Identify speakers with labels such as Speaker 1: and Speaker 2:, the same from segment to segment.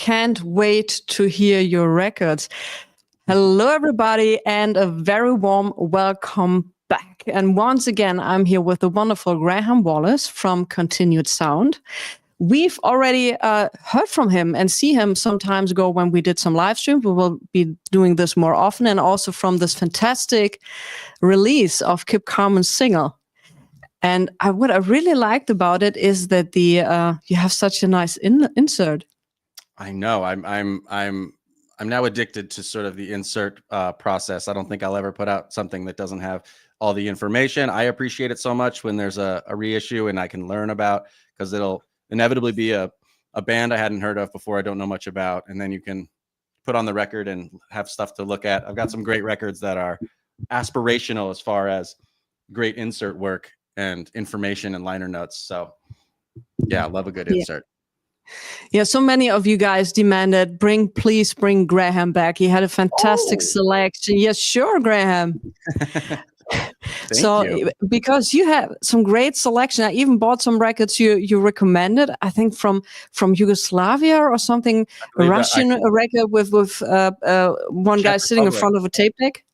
Speaker 1: can't wait to hear your records. Hello, everybody, and a very warm welcome back. And once again, I'm here with the wonderful Graham Wallace from Continued Sound. We've already heard from him and see him some times ago when we did some live streams. We will be doing this more often, and also from this fantastic release of Kip Carmen's single. And what I really liked about it is that you have such a nice insert.
Speaker 2: I know. I'm now addicted to sort of the insert process. I don't think I'll ever put out something that doesn't have all the information. I appreciate it so much when there's a reissue and I can learn about, because it'll inevitably be a band I hadn't heard of before, I don't know much about, and then you can put on the record and have stuff to look at. I've got some great records that are aspirational as far as great insert work and information and liner notes. So yeah, I love a good insert.
Speaker 1: Yeah, so many of you guys demanded, please bring Graham back. He had a fantastic selection. Yes, sure, Graham. Because you have some great selection. I even bought some records you recommended, I think from Yugoslavia or something, a Russian record with one guy sitting in front of a tape deck.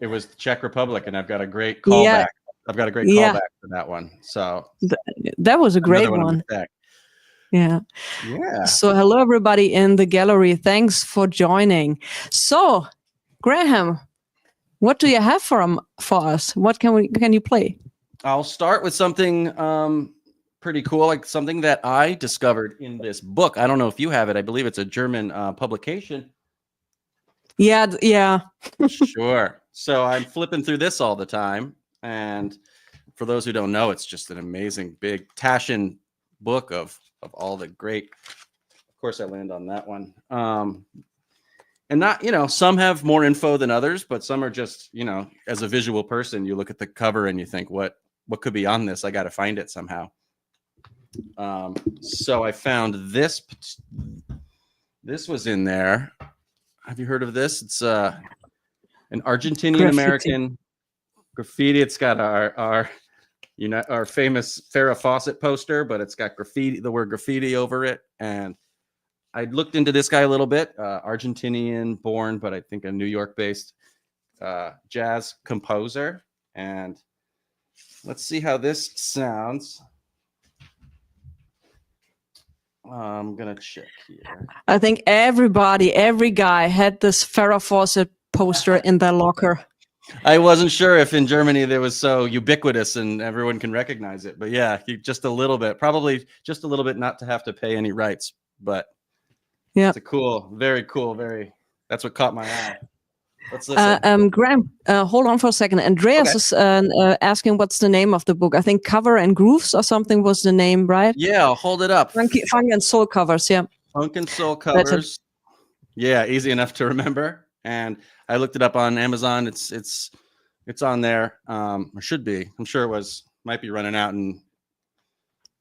Speaker 2: It was the Czech Republic, and I've got a great callback. Yeah. I've got a great callback for that one. So
Speaker 1: that was a great one. Yeah. So hello, everybody in the gallery. Thanks for joining. So, Graham, what do you have for us? What can you play?
Speaker 2: I'll start with something pretty cool, like something that I discovered in this book. I don't know if you have it. I believe it's a German publication.
Speaker 1: Yeah.
Speaker 2: Sure. So I'm flipping through this all the time. And for those who don't know, it's just an amazing big Taschen book of all the great. Of course, I land on that one. And not, some have more info than others, but some are just, as a visual person, you look at the cover and you think, what could be on this? I got to find it somehow. So I found this. This was in there. Have you heard of this? It's an Argentinian American graffiti. It's got our famous Farrah Fawcett poster, but it's got the word graffiti over it. And I looked into this guy a little bit, Argentinian born, but I think a New York based jazz composer. And let's see how this sounds. I'm going to check here.
Speaker 1: I think every guy had this Farrah Fawcett poster in their locker.
Speaker 2: I wasn't sure if in Germany there was so ubiquitous and everyone can recognize it, but yeah, just a little bit, probably just a little bit, not to have to pay any rights, but yeah, it's very cool. That's what caught my eye. Let's listen.
Speaker 1: Graham, hold on for a second. Andreas is asking what's the name of the book. I think Cover and Grooves or something was the name, right?
Speaker 2: Yeah, I'll hold it up.
Speaker 1: Funk and Soul Covers, yeah.
Speaker 2: Funk and Soul Covers. Yeah, easy enough to remember. And I looked it up on Amazon. It's on there. Or should be. I'm sure might be running out.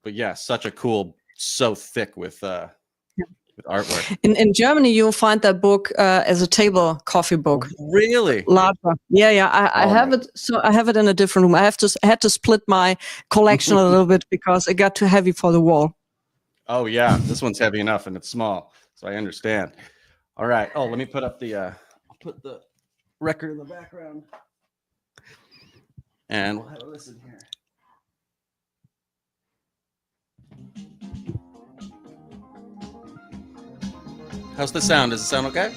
Speaker 2: But yeah, such a cool, so thick with artwork.
Speaker 1: In Germany, you'll find that book as a table coffee book.
Speaker 2: Really?
Speaker 1: Larger. Yeah. I have it. So I have it in a different room. I had to split my collection a little bit because it got too heavy for the wall.
Speaker 2: Oh yeah, this one's heavy enough and it's small, so I understand. All right. Oh, let me put up put the record in the background and we'll have a listen here. How's the sound? Does it sound okay?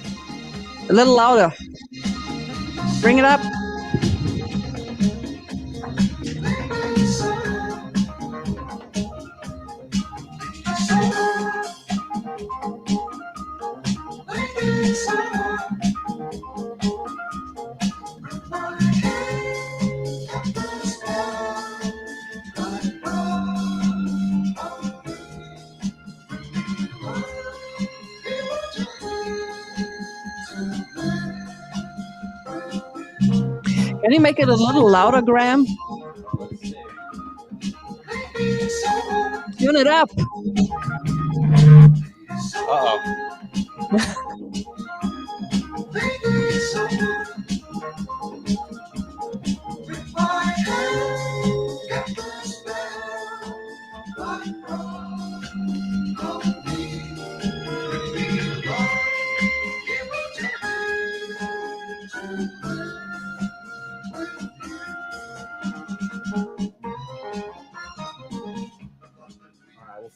Speaker 1: A little louder. Bring it up. Can you make it a little louder, Graham? Tune it up.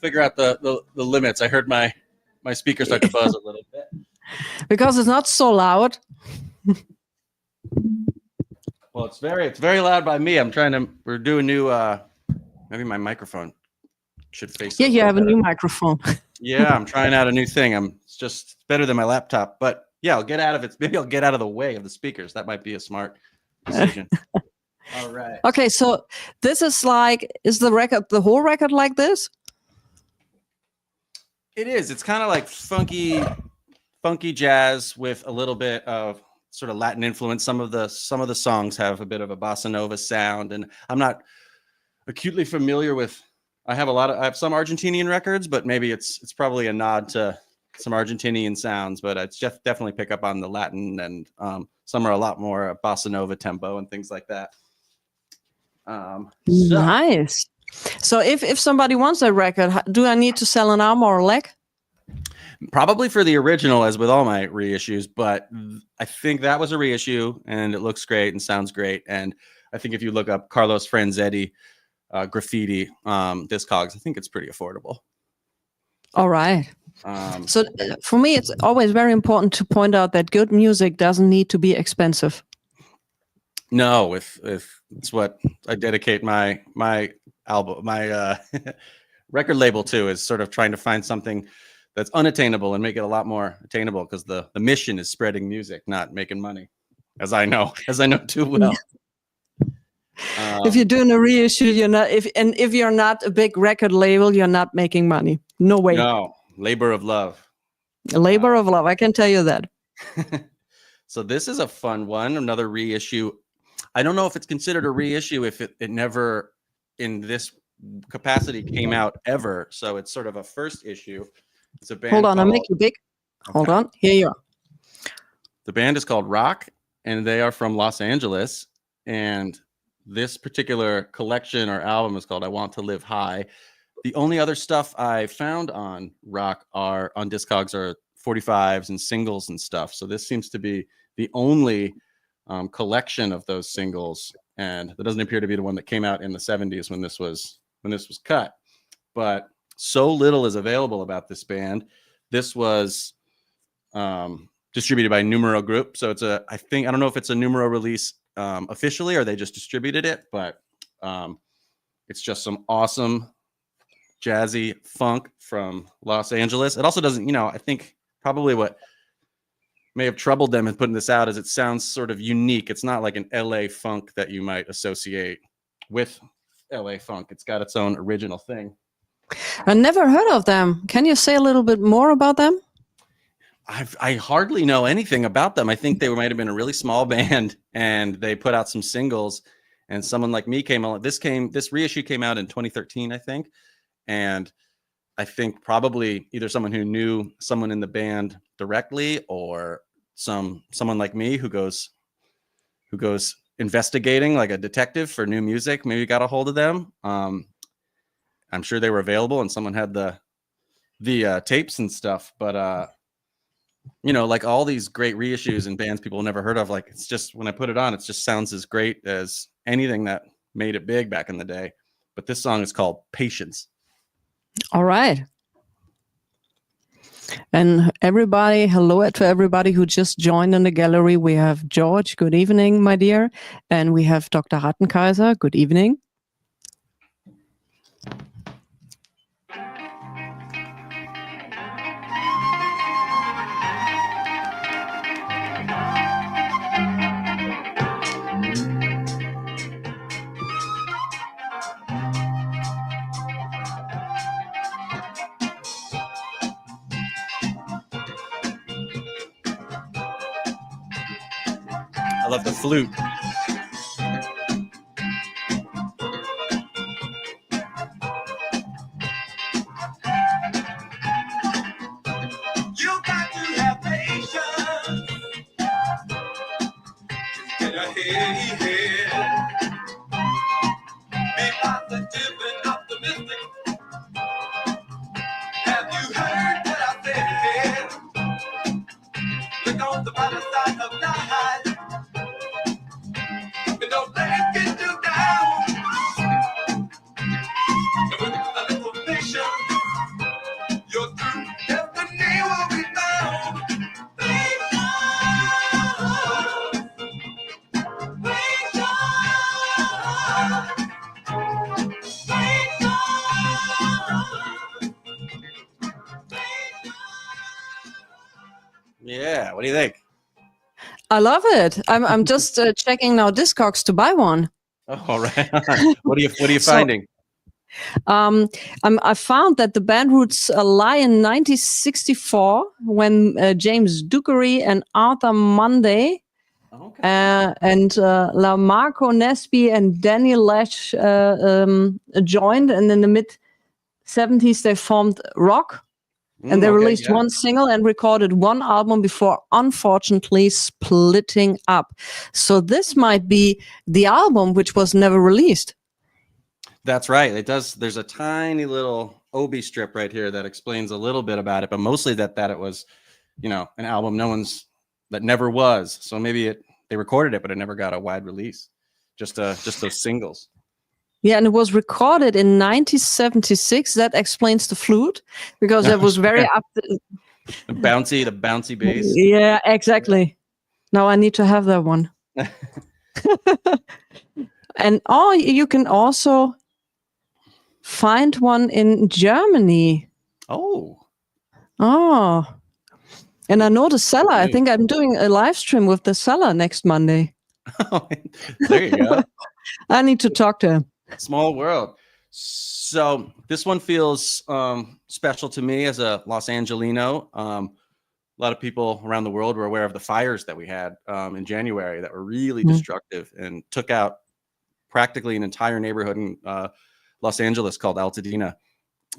Speaker 2: figure out the limits. I heard my speaker start to buzz a little bit.
Speaker 1: Because it's not so loud.
Speaker 2: Well, it's very loud by me. We're doing new, maybe my microphone should face.
Speaker 1: Yeah, you have a new microphone.
Speaker 2: Yeah, I'm trying out a new thing. It's just better than my laptop, but yeah, I'll get out of it. Maybe I'll get out of the way of the speakers. That might be a smart decision. All right.
Speaker 1: Okay, so this is the whole record like this?
Speaker 2: It is. It's kind of like funky jazz with a little bit of sort of Latin influence. Some of the songs have a bit of a bossa nova sound, and I'm not acutely familiar with. I have some Argentinian records, but maybe it's probably a nod to some Argentinian sounds. But it's definitely pick up on the Latin, and some are a lot more bossa nova tempo and things like that.
Speaker 1: Nice. So if somebody wants that record, do I need to sell an arm or a leg?
Speaker 2: Probably for the original, as with all my reissues, but I think that was a reissue, and it looks great and sounds great. And I think if you look up Carlos Franetti graffiti Discogs, I think it's pretty affordable. All right.
Speaker 1: So for me, it's always very important to point out that good music doesn't need to be expensive.
Speaker 2: No, if it's what I dedicate my album, my record label to, is sort of trying to find something that's unattainable and make it a lot more attainable, because the mission is spreading music, not making money, as I know too well.
Speaker 1: If you're doing a reissue, you're not. If you're not a big record label, you're not making money. No way.
Speaker 2: No, labor of love.
Speaker 1: A labor of love. I can tell you that.
Speaker 2: So this is a fun one. Another reissue. I don't know if it's considered a reissue if it never in this capacity came out ever. So it's sort of a first issue. It's a band.
Speaker 1: Hold on, I'll make you big. Okay. Hold on. Here you are.
Speaker 2: The band is called Rock, and they are from Los Angeles. And this particular collection or album is called I Want to Live High. The only other stuff I found on Rock on Discogs are 45s and singles and stuff. So this seems to be the only collection of those singles, and that doesn't appear to be the one that came out in the 70s when this was cut. But so little is available about this band. This was distributed by Numero Group, so it's I don't know if it's a Numero release officially, or they just distributed it, but it's just some awesome jazzy funk from Los Angeles. It also doesn't, I think probably what may have troubled them in putting this out is it sounds sort of unique. It's not like an LA funk that you might associate with LA funk. It's got its own original thing.
Speaker 1: I never heard of them. Can you say a little bit more about them?
Speaker 2: I hardly know anything about them. I think they might have been a really small band, and they put out some singles, and someone like me came along. This reissue came out in 2013, I think. And I think probably either someone who knew someone in the band directly, or someone like me who goes investigating like a detective for new music, maybe got a hold of them. I'm sure they were available, and someone had the tapes and stuff. But like all these great reissues and bands people never heard of, like, it's just, when I put it on, it just sounds as great as anything that made it big back in the day. But this song is called Patience.
Speaker 1: All right. And everybody, hello to everybody who just joined in the gallery. We have George, good evening, my dear. And we have Dr. Rattenkaiser, good evening.
Speaker 2: I love the flute.
Speaker 3: You got to have patience. Get ahead. Be positive and optimistic. Have you heard what I said? Look on the brighter side of life. Don't let it get you down. With a little patience,
Speaker 2: Yeah. What do you think?
Speaker 1: I love it. I'm just checking now Discogs to buy one.
Speaker 2: Oh, all right. What are you
Speaker 1: So,
Speaker 2: finding?
Speaker 1: I found that the band roots lie in 1964 when James Dukery and Arthur Munday
Speaker 2: Okay.
Speaker 1: and Lamarco Nesby and Danny Lash joined, and in the mid 70s they formed Rock. And they released one single and recorded one album before unfortunately splitting up. So this might be the album which was never released.
Speaker 2: That's right. It does. There's a tiny little Obi strip right here that explains a little bit about it, but mostly that it was, an album that never was. So maybe they recorded it, but it never got a wide release. Just those singles.
Speaker 1: Yeah, and it was recorded in 1976. That explains the flute, because it was very up
Speaker 2: the bouncy bass.
Speaker 1: Yeah, exactly. Now I need to have that one. And you can also find one in Germany.
Speaker 2: Oh.
Speaker 1: And I know the seller. I think I'm doing a live stream with the seller next Monday.
Speaker 2: There you go.
Speaker 1: I need to talk to him.
Speaker 2: Small world. So this one feels special to me as a Los Angelino. A lot of people around the world were aware of the fires that we had in January that were really destructive and took out practically an entire neighborhood in Los Angeles called Altadena.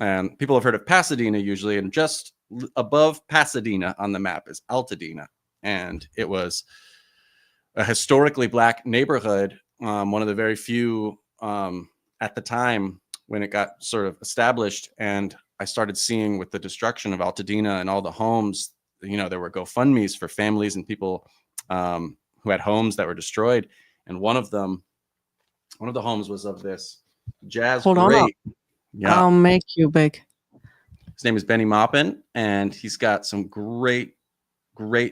Speaker 2: And people have heard of Pasadena usually, and just above Pasadena on the map is Altadena. And it was a historically Black neighborhood, one of the very few at the time when it got sort of established. And I started seeing, with the destruction of Altadena and all the homes, there were GoFundMes for families and people who had homes that were destroyed. And one of the homes was of this jazz great.
Speaker 1: Yeah. I'll make you big.
Speaker 2: His name is Bennie Maupin, and he's got some great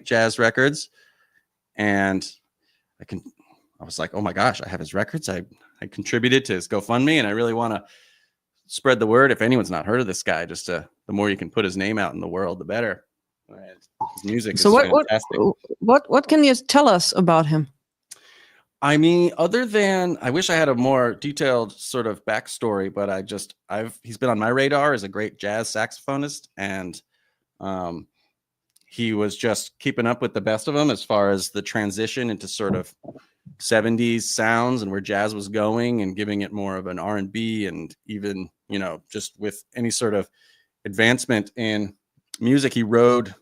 Speaker 2: jazz records. And I was like, oh my gosh, I have his records. I contributed to his GoFundMe, and I really want to spread the word. If anyone's not heard of this guy, the more you can put his name out in the world, the better. And his music is fantastic.
Speaker 1: What can you tell us about him?
Speaker 2: I mean, other than, I wish I had a more detailed sort of backstory, but he's been on my radar as a great jazz saxophonist, and he was just keeping up with the best of them as far as the transition into sort of 70s sounds and where jazz was going, and giving it more of an R&B, and even, just with any sort of advancement in music, he rode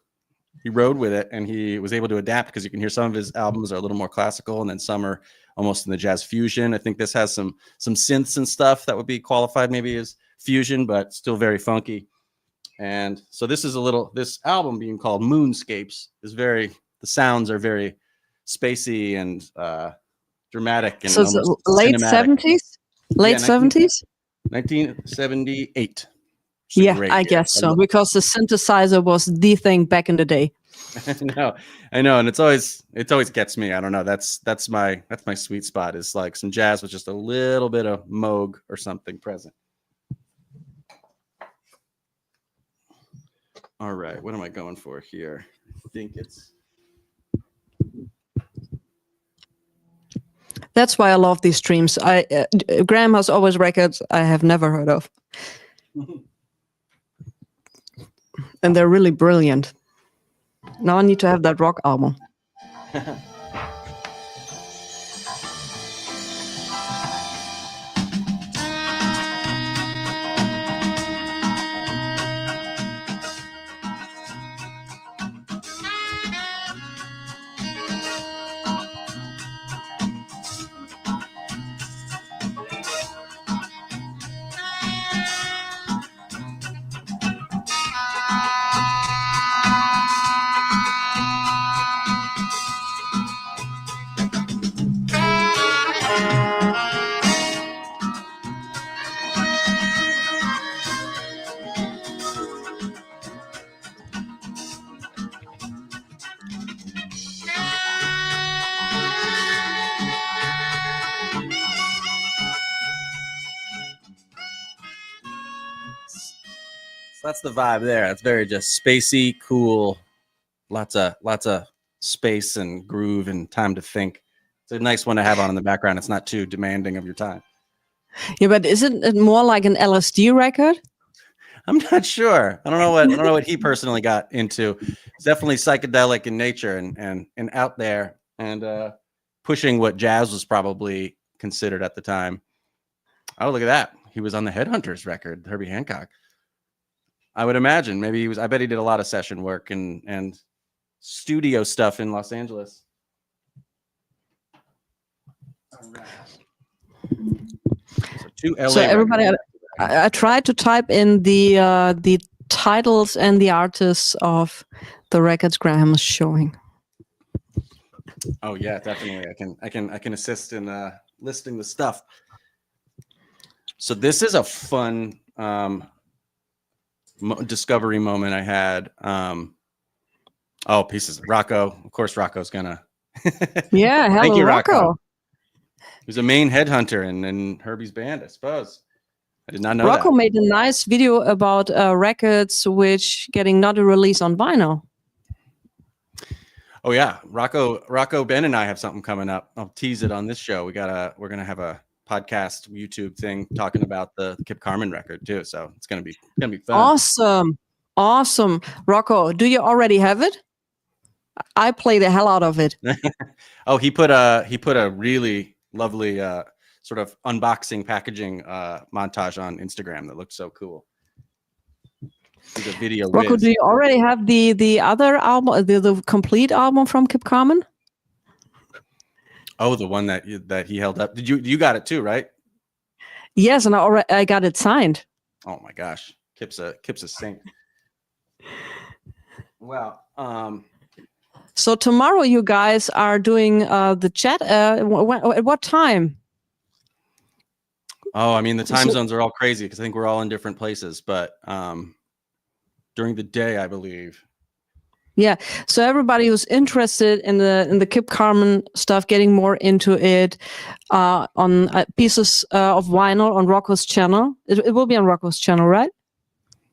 Speaker 2: with it, and he was able to adapt, because you can hear some of his albums are a little more classical, and then some are almost in the jazz fusion. I think this has some synths and stuff that would be qualified maybe as fusion, but still very funky. And so this album being called Moonscapes is the sounds are very spacey and dramatic, and
Speaker 1: so late
Speaker 2: cinematic.
Speaker 1: 70s, late 70s,
Speaker 2: 1978.
Speaker 1: Yeah, I guess so, because the synthesizer was the thing back in the day.
Speaker 2: I know, and it always gets me. I don't know. That's my sweet spot, is like some jazz with just a little bit of Moog or something present. All right, what am I going for here? I think it's.
Speaker 1: That's why I love these streams. Graham has always records I have never heard of. And they're really brilliant. Now I need to have that rock album.
Speaker 2: That's the vibe there. It's very just spacey, cool, lots of space and groove and time to think. It's a nice one to have on in the background. It's not too demanding of your time.
Speaker 1: Yeah, but isn't it more like an LSD record?
Speaker 2: I'm not sure. I don't know what he personally got into. It's definitely psychedelic in nature and out there and pushing what jazz was probably considered at the time. Oh, look at that. He was on the Headhunters record, Herbie Hancock. I would imagine maybe he was. I bet he did a lot of session work and studio stuff in Los Angeles. All right.
Speaker 1: So everybody, I tried to type in the titles and the artists of the records Graham is showing.
Speaker 2: Oh yeah, definitely. I can assist in listing the stuff. So this is a fun discovery moment I had. Oh, pieces. Rocco. Of course, Rocco's gonna.
Speaker 1: Yeah, hello,
Speaker 2: Thank you,
Speaker 1: Rocco.
Speaker 2: He was a main headhunter in Herbie's band, I suppose. I did not know
Speaker 1: Rocco
Speaker 2: that.
Speaker 1: made a nice video about records which getting not a release on vinyl.
Speaker 2: Oh yeah, Rocco, Ben, and I have something coming up. I'll tease it on this show. We're gonna have a podcast YouTube thing talking about the Kip Carmen record too. So it's gonna be fun.
Speaker 1: Awesome, Rocco. Do you already have it? I play the hell out of it.
Speaker 2: Oh, he put a really lovely sort of unboxing packaging montage on Instagram that looked so cool. He's a video
Speaker 1: Rocco,
Speaker 2: whiz.
Speaker 1: do you already have the other album, the complete album from Kip Carmen?
Speaker 2: Oh, the one that he held up. Did you got it too, right?
Speaker 1: Yes, and I got it signed.
Speaker 2: Oh my gosh, Kip's a saint. Well,
Speaker 1: so tomorrow you guys are doing the chat. At what time?
Speaker 2: Oh, I mean the time zones are all crazy because I think we're all in different places, but during the day, I believe.
Speaker 1: Yeah. So everybody who's interested in the Kip Carmen stuff, getting more into it, on pieces of vinyl on Rocco's channel. It will be on Rocco's channel, right?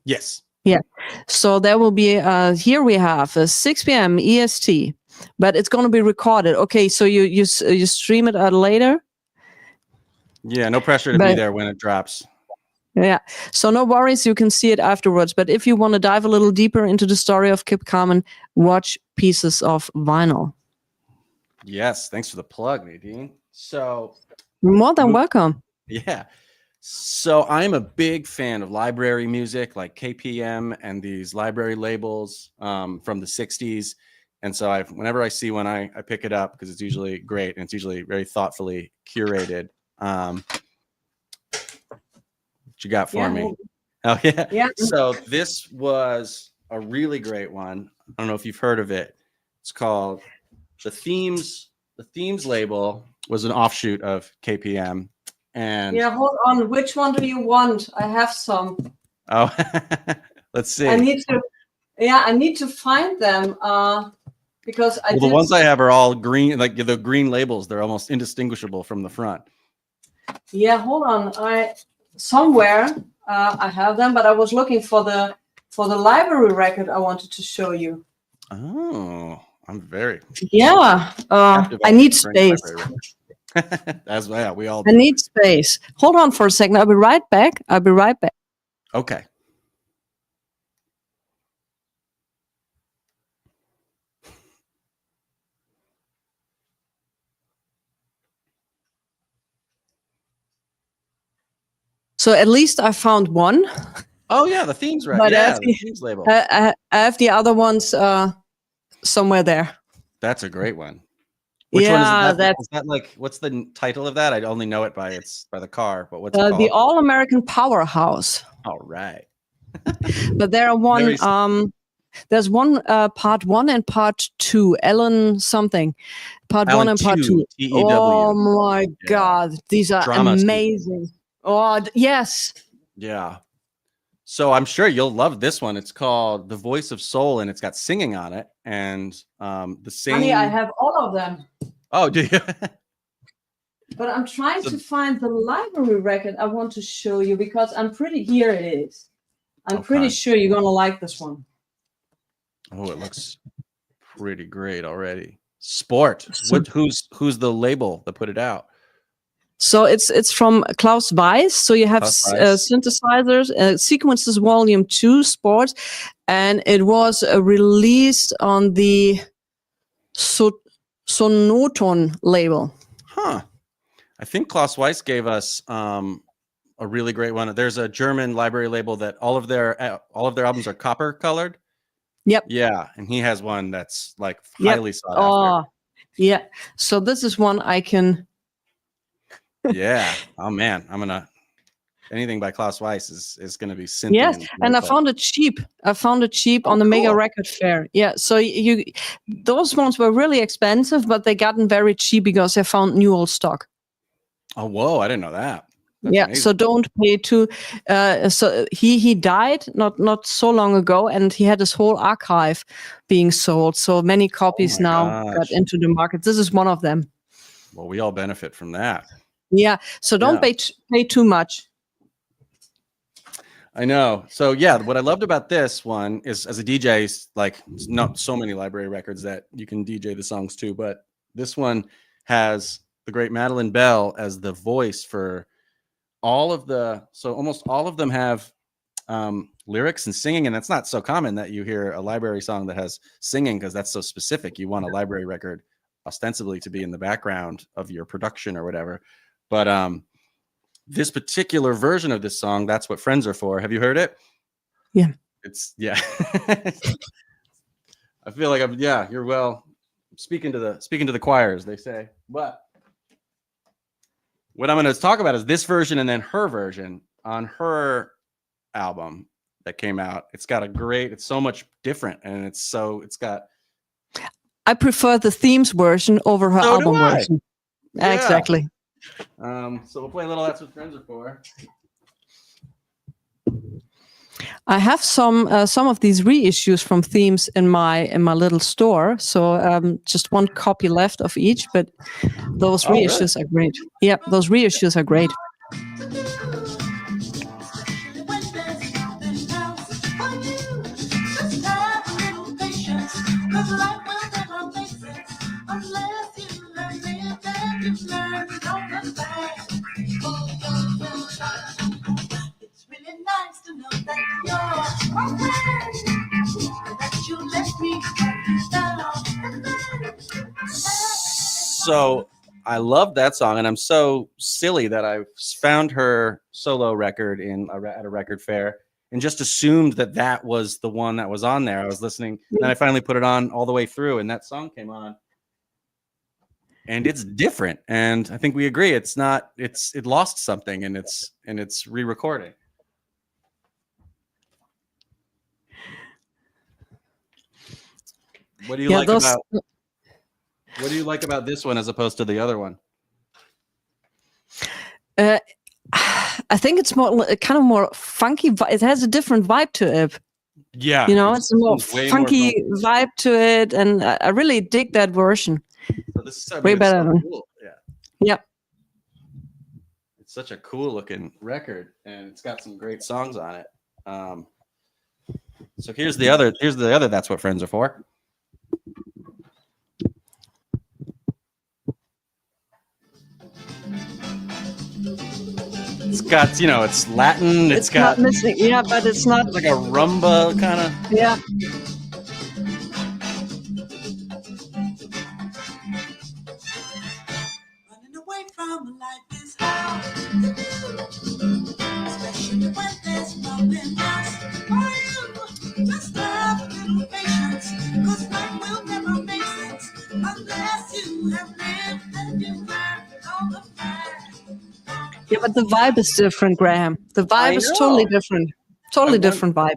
Speaker 2: Yes.
Speaker 1: Yeah. So there will be here we have 6 p.m. EST, but it's going to be recorded. Okay. So you stream it later.
Speaker 2: Yeah. No pressure to be there when it drops.
Speaker 1: Yeah. So no worries. You can see it afterwards. But if you want to dive a little deeper into the story of Kip Carmen, watch Pieces of Vinyl.
Speaker 2: Yes. Thanks for the plug, Nadine. So
Speaker 1: you're more than welcome.
Speaker 2: Yeah. So I'm a big fan of library music like KPM and these library labels from the 60s. And so whenever I see one, I pick it up because it's usually great and it's usually very thoughtfully curated. What you got for me? Oh yeah. Yeah. So this was a really great one. I don't know if you've heard of it. It's called The Themes. The Themes label was an offshoot of KPM. And
Speaker 1: yeah, hold on. Which one do you want? I have some.
Speaker 2: Oh, let's see.
Speaker 1: I need to find them because
Speaker 2: the ones I have are all green, like the green labels. They're almost indistinguishable from the front.
Speaker 1: Yeah, hold on. Somewhere I have them, but I was looking for the library record I wanted to show you.
Speaker 2: Oh, I'm very
Speaker 1: I need space.
Speaker 2: As well, we all
Speaker 1: do. I need space. Hold on for a second. I'll be right back.
Speaker 2: Okay.
Speaker 1: So at least I found one.
Speaker 2: Oh yeah, the themes right. But yeah, the themes label.
Speaker 1: I have the other ones somewhere there.
Speaker 2: That's a great one. Which one is that? Is that like, what's the title of that? I only know it by the car, but what's it called?
Speaker 1: The All American Powerhouse.
Speaker 2: All right.
Speaker 1: But there are one. There's one part 1 and part 2. Ellen something. Part 1 and part 2.
Speaker 2: T-E-W.
Speaker 1: Oh my God, these are amazing. Oh yes.
Speaker 2: Yeah. So I'm sure you'll love this one. It's called The Voice of Soul, and it's got singing on it. And the same.
Speaker 1: Honey, I have all of them.
Speaker 2: Oh, do you?
Speaker 1: But I'm trying to find the library record I want to show you because here it is. I'm pretty sure you're gonna like this one.
Speaker 2: Oh, it looks pretty great already. Sport.
Speaker 1: So,
Speaker 2: Who's the label that put it out?
Speaker 1: so it's from Klaus Weiss. So you have
Speaker 2: Klaus Weiss.
Speaker 1: synthesizers, sequences volume 2 Sport, and it was released on the Sonoton label.
Speaker 2: Huh. I think Klaus Weiss gave us a really great one. There's a German library label that all of their albums are copper colored.
Speaker 1: Yep.
Speaker 2: Yeah, and he has one that's like
Speaker 1: Yep.
Speaker 2: highly sought
Speaker 1: Oh,
Speaker 2: after.
Speaker 1: yeah. So this is one I can.
Speaker 2: Yeah. Oh man, anything by Klaus Weiss is gonna be synthy.
Speaker 1: Yes, and I found it cheap. On the Mega
Speaker 2: cool.
Speaker 1: Record Fair. Yeah, so those ones were really expensive, but they gotten very cheap because I found new old stock.
Speaker 2: Oh, whoa! I didn't know that. That's
Speaker 1: yeah,
Speaker 2: amazing.
Speaker 1: so don't pay too. So he died not so long ago, and he had his whole archive being sold. So many copies now got into the market. This is one of them.
Speaker 2: Well, we all benefit from that.
Speaker 1: Yeah, so don't pay too much.
Speaker 2: I know. So yeah, what I loved about this one is, as a DJ, like not so many library records that you can DJ the songs to, but this one has the great Madeline Bell as the voice for almost all of them have lyrics and singing, and that's not so common that you hear a library song that has singing, because that's so specific. You want a library record ostensibly to be in the background of your production or whatever, but this particular version of this song, That's What Friends Are For. Have you heard it?
Speaker 1: Yeah.
Speaker 2: I feel like you're speaking to the choir, as they say. But what I'm going to talk about is this version and then her version on her album that came out. It's so much different, and it's got.
Speaker 1: I prefer the themes version over her album version. Yeah. Exactly.
Speaker 2: So we'll play a little That's What Friends Are For.
Speaker 1: I have some of these reissues from themes in my little store. So just one copy left of each, but those reissues are great. Yeah, those reissues are great.
Speaker 3: It's really nice to know that you're my friend, that you let me down.
Speaker 2: So I love that song, and I'm so silly that I found her solo record at a record fair and just assumed that was the one that was on there. I was listening, and I finally put it on all the way through, and that song came on. And it's different, and I think we agree it lost something, and it's re-recording. What do you like about this one as opposed to the other one?
Speaker 1: I think it's kind of more funky. It has a different vibe to it.
Speaker 2: Yeah,
Speaker 1: it's a more funky vibe to it, and I really dig that version.
Speaker 2: So this is
Speaker 1: way better than
Speaker 2: cool.
Speaker 1: Yeah.
Speaker 2: It's such a cool looking record, and it's got some great songs on it. So here's the other That's What Friends Are For. It's got, it's Latin.
Speaker 1: It's got missing, but it's not
Speaker 2: like a rumba kind of.
Speaker 1: Yeah.
Speaker 3: Running away from life is hard to do, especially when there's nothing else for you. Just have a little patience, 'cause life will never make sense unless you have lived and you learned all the facts.
Speaker 1: Yeah, but the vibe is different, Graham. The vibe is totally different. Totally different vibe.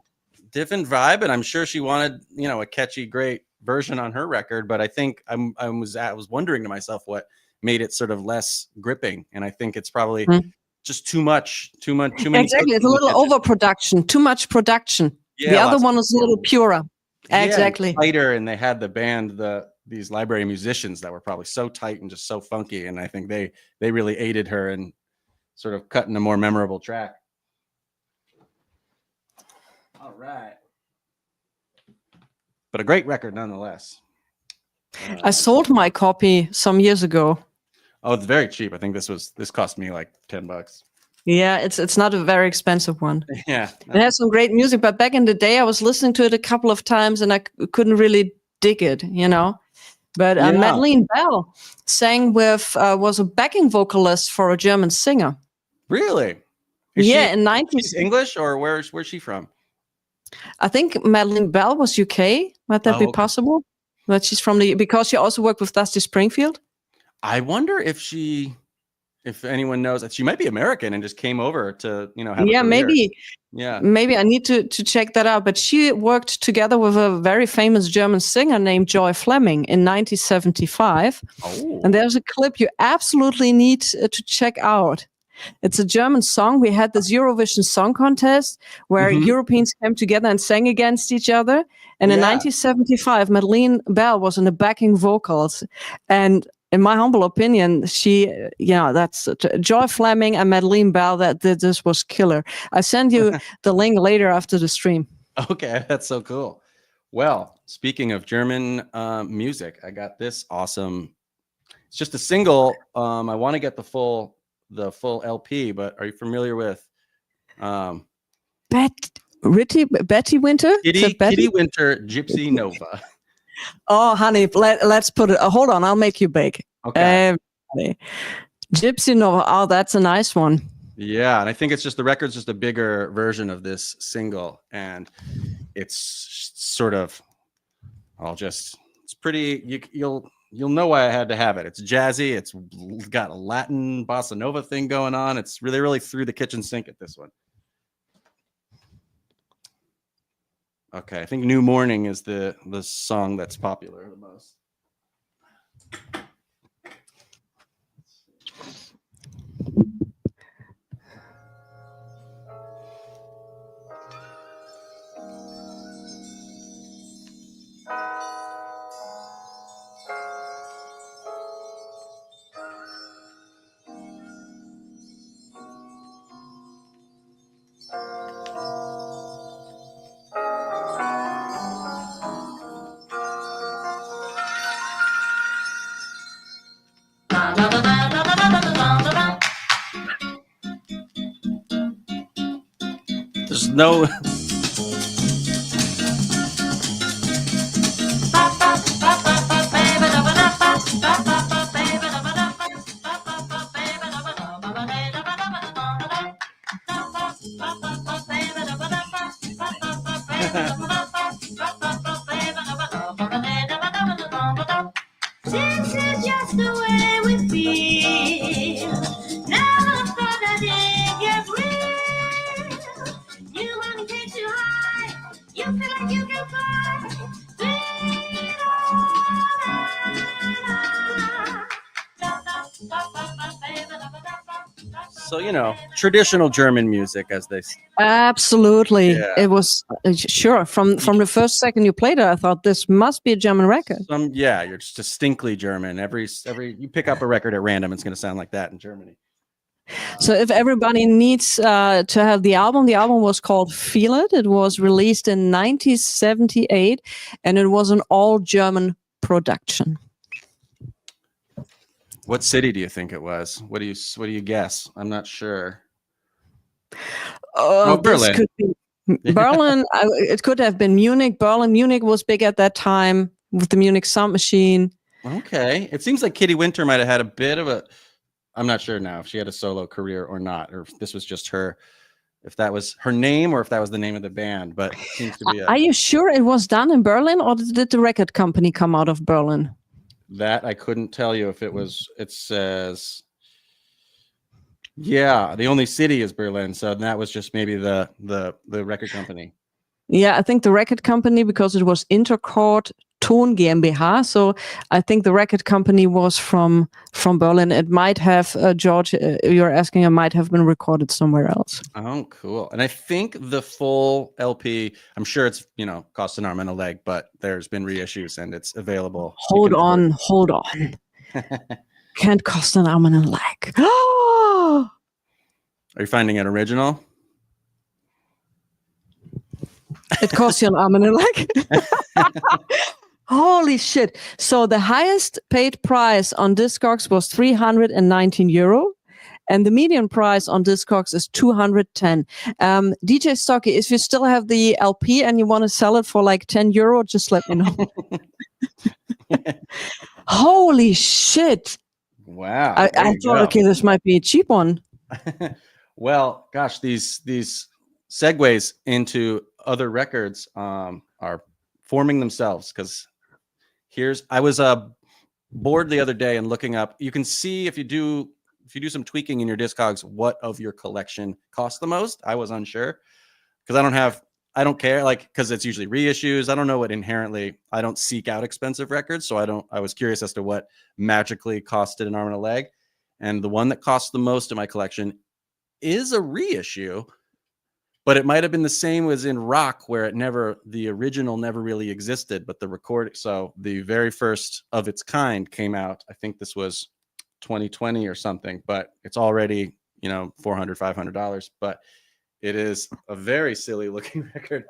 Speaker 2: Different vibe, and I'm sure she wanted, a catchy, great version on her record. But I think I was wondering to myself what made it sort of less gripping, and I think it's probably just too many.
Speaker 1: Exactly, it's a little overproduction, too much production. Yeah, the other one was a little purer. Exactly.
Speaker 2: Tighter, and they had the band, these library musicians that were probably so tight and just so funky, and I think they really aided her in sort of cutting a more memorable track. All right. But a great record nonetheless.
Speaker 1: I sold my copy some years ago.
Speaker 2: Oh, it's very cheap. I think this cost me like $10.
Speaker 1: Yeah, it's not a very expensive one.
Speaker 2: Yeah.
Speaker 1: It has some great music, but back in the day, I was listening to it a couple of times and I couldn't really dig it, you know. But Madeleine Bell sang with was a backing vocalist for a German singer.
Speaker 2: Really?
Speaker 1: In 90s.
Speaker 2: She's English, or where's she from?
Speaker 1: I think Madeleine Bell was UK. Might that be possible? But she's from because she also worked with Dusty Springfield.
Speaker 2: I wonder if anyone knows that she might be American and just came over to, you know, have a career.
Speaker 1: Maybe.
Speaker 2: Yeah.
Speaker 1: Maybe I need to check that out. But she worked together with a very famous German singer named Joy Fleming in 1975. Oh. And there's a clip you absolutely need to check out. It's a German song. We had this Eurovision Song Contest where Europeans came together and sang against each other. And in 1975, Madeleine Bell was in the backing vocals. And in my humble opinion, that's Joy Fleming and Madeleine Bell. This was killer. I send you the link later after the stream.
Speaker 2: Okay, that's so cool. Well, speaking of German music, I got this awesome. It's just a single. I want to get the full LP, but are you familiar with
Speaker 1: Betty Winter?
Speaker 2: Kitty Winter, Gypsy Nova.
Speaker 1: Oh, honey, let's put it. Hold on, I'll make you bake.
Speaker 2: Okay.
Speaker 1: Gypsy Nova. Oh, that's a nice one.
Speaker 2: Yeah, and I think the record's just a bigger version of this single, and it's sort of, it's pretty. You'll know why I had to have it. It's jazzy. It's got a Latin bossa nova thing going on. It's really, really through the kitchen sink at this one. Okay, I think New Morning is the song that's popular the most. There's no.
Speaker 3: This is just the way we feel. Never thought that it gets real. You wanna get too high. You feel like you can fly.
Speaker 2: So, traditional German music, as they say.
Speaker 1: Absolutely. Yeah. It was, sure. From the first second you played it, I thought this must be a German record.
Speaker 2: You're just distinctly German. Every you pick up a record at random, it's going to sound like that in Germany.
Speaker 1: So if everybody needs to have the album was called Feel It. It was released in 1978, and it was an all-German production.
Speaker 2: What city do you think it was? What do you guess? I'm not sure.
Speaker 1: Berlin. Could be Berlin. It could have been Munich. Berlin. Munich was big at that time with the Munich Sound Machine.
Speaker 2: Okay. It seems like Kitty Winter might have had a bit of a. I'm not sure now if she had a solo career or not, or if this was just her. If that was her name or if that was the name of the band, but it seems to be.
Speaker 1: Are you sure it was done in Berlin, or did the record company come out of Berlin?
Speaker 2: That I couldn't tell you if it was. It says, yeah, the only city is Berlin, so that was just maybe the record company.
Speaker 1: Yeah, I think the record company, because it was Intercord Ton GmbH, so I think the record company was from Berlin. It might have, George, you're asking, it might have been recorded somewhere else.
Speaker 2: Oh, cool. And I think the full LP, I'm sure it's, cost an arm and a leg, but there's been reissues and it's available.
Speaker 1: Hold on. Can't cost an arm and a leg.
Speaker 2: Are you finding it original?
Speaker 1: It costs you an arm and a leg. Holy shit. So the highest paid price on Discogs was 319 euro. And the median price on Discogs is 210. DJ Stocky, if you still have the LP and you want to sell it for like 10 euro, just let me know. Holy shit.
Speaker 2: Wow.
Speaker 1: I
Speaker 2: there you
Speaker 1: thought,
Speaker 2: go.
Speaker 1: okay, this might be a cheap one.
Speaker 2: Well, gosh, these segues into other records are forming themselves, because I was bored the other day and looking up. You can see if you do some tweaking in your Discogs, what of your collection costs the most. I was unsure because I don't care, like, because it's usually reissues. I don't know what inherently, I don't seek out expensive records. So I was curious as to what magically costed an arm and a leg. And the one that costs the most in my collection is a reissue, but it might have been the same as in rock, where the original never really existed, but so the very first of its kind came out. I think this was 2020 or something, but it's already, $400, $500, but it is a very silly looking record,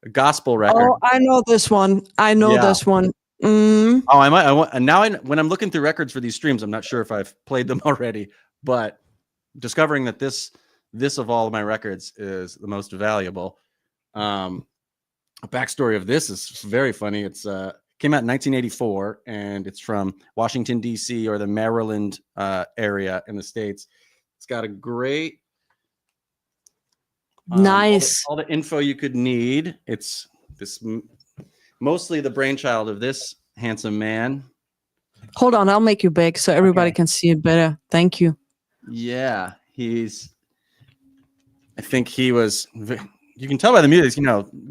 Speaker 2: a gospel record.
Speaker 1: Oh, I know this one. This one. Mm.
Speaker 2: Oh, when I'm looking through records for these streams, I'm not sure if I've played them already, but discovering that this of all of my records is the most valuable. A backstory of this is very funny. It's came out in 1984, and it's from Washington, D.C., or the Maryland area in the States. It's got a great,
Speaker 1: nice,
Speaker 2: all the info you could need. It's mostly the brainchild of this handsome man. Hold
Speaker 1: on, I'll make you big so everybody can see it better. Thank you.
Speaker 2: Yeah, I think he was. You can tell by the music,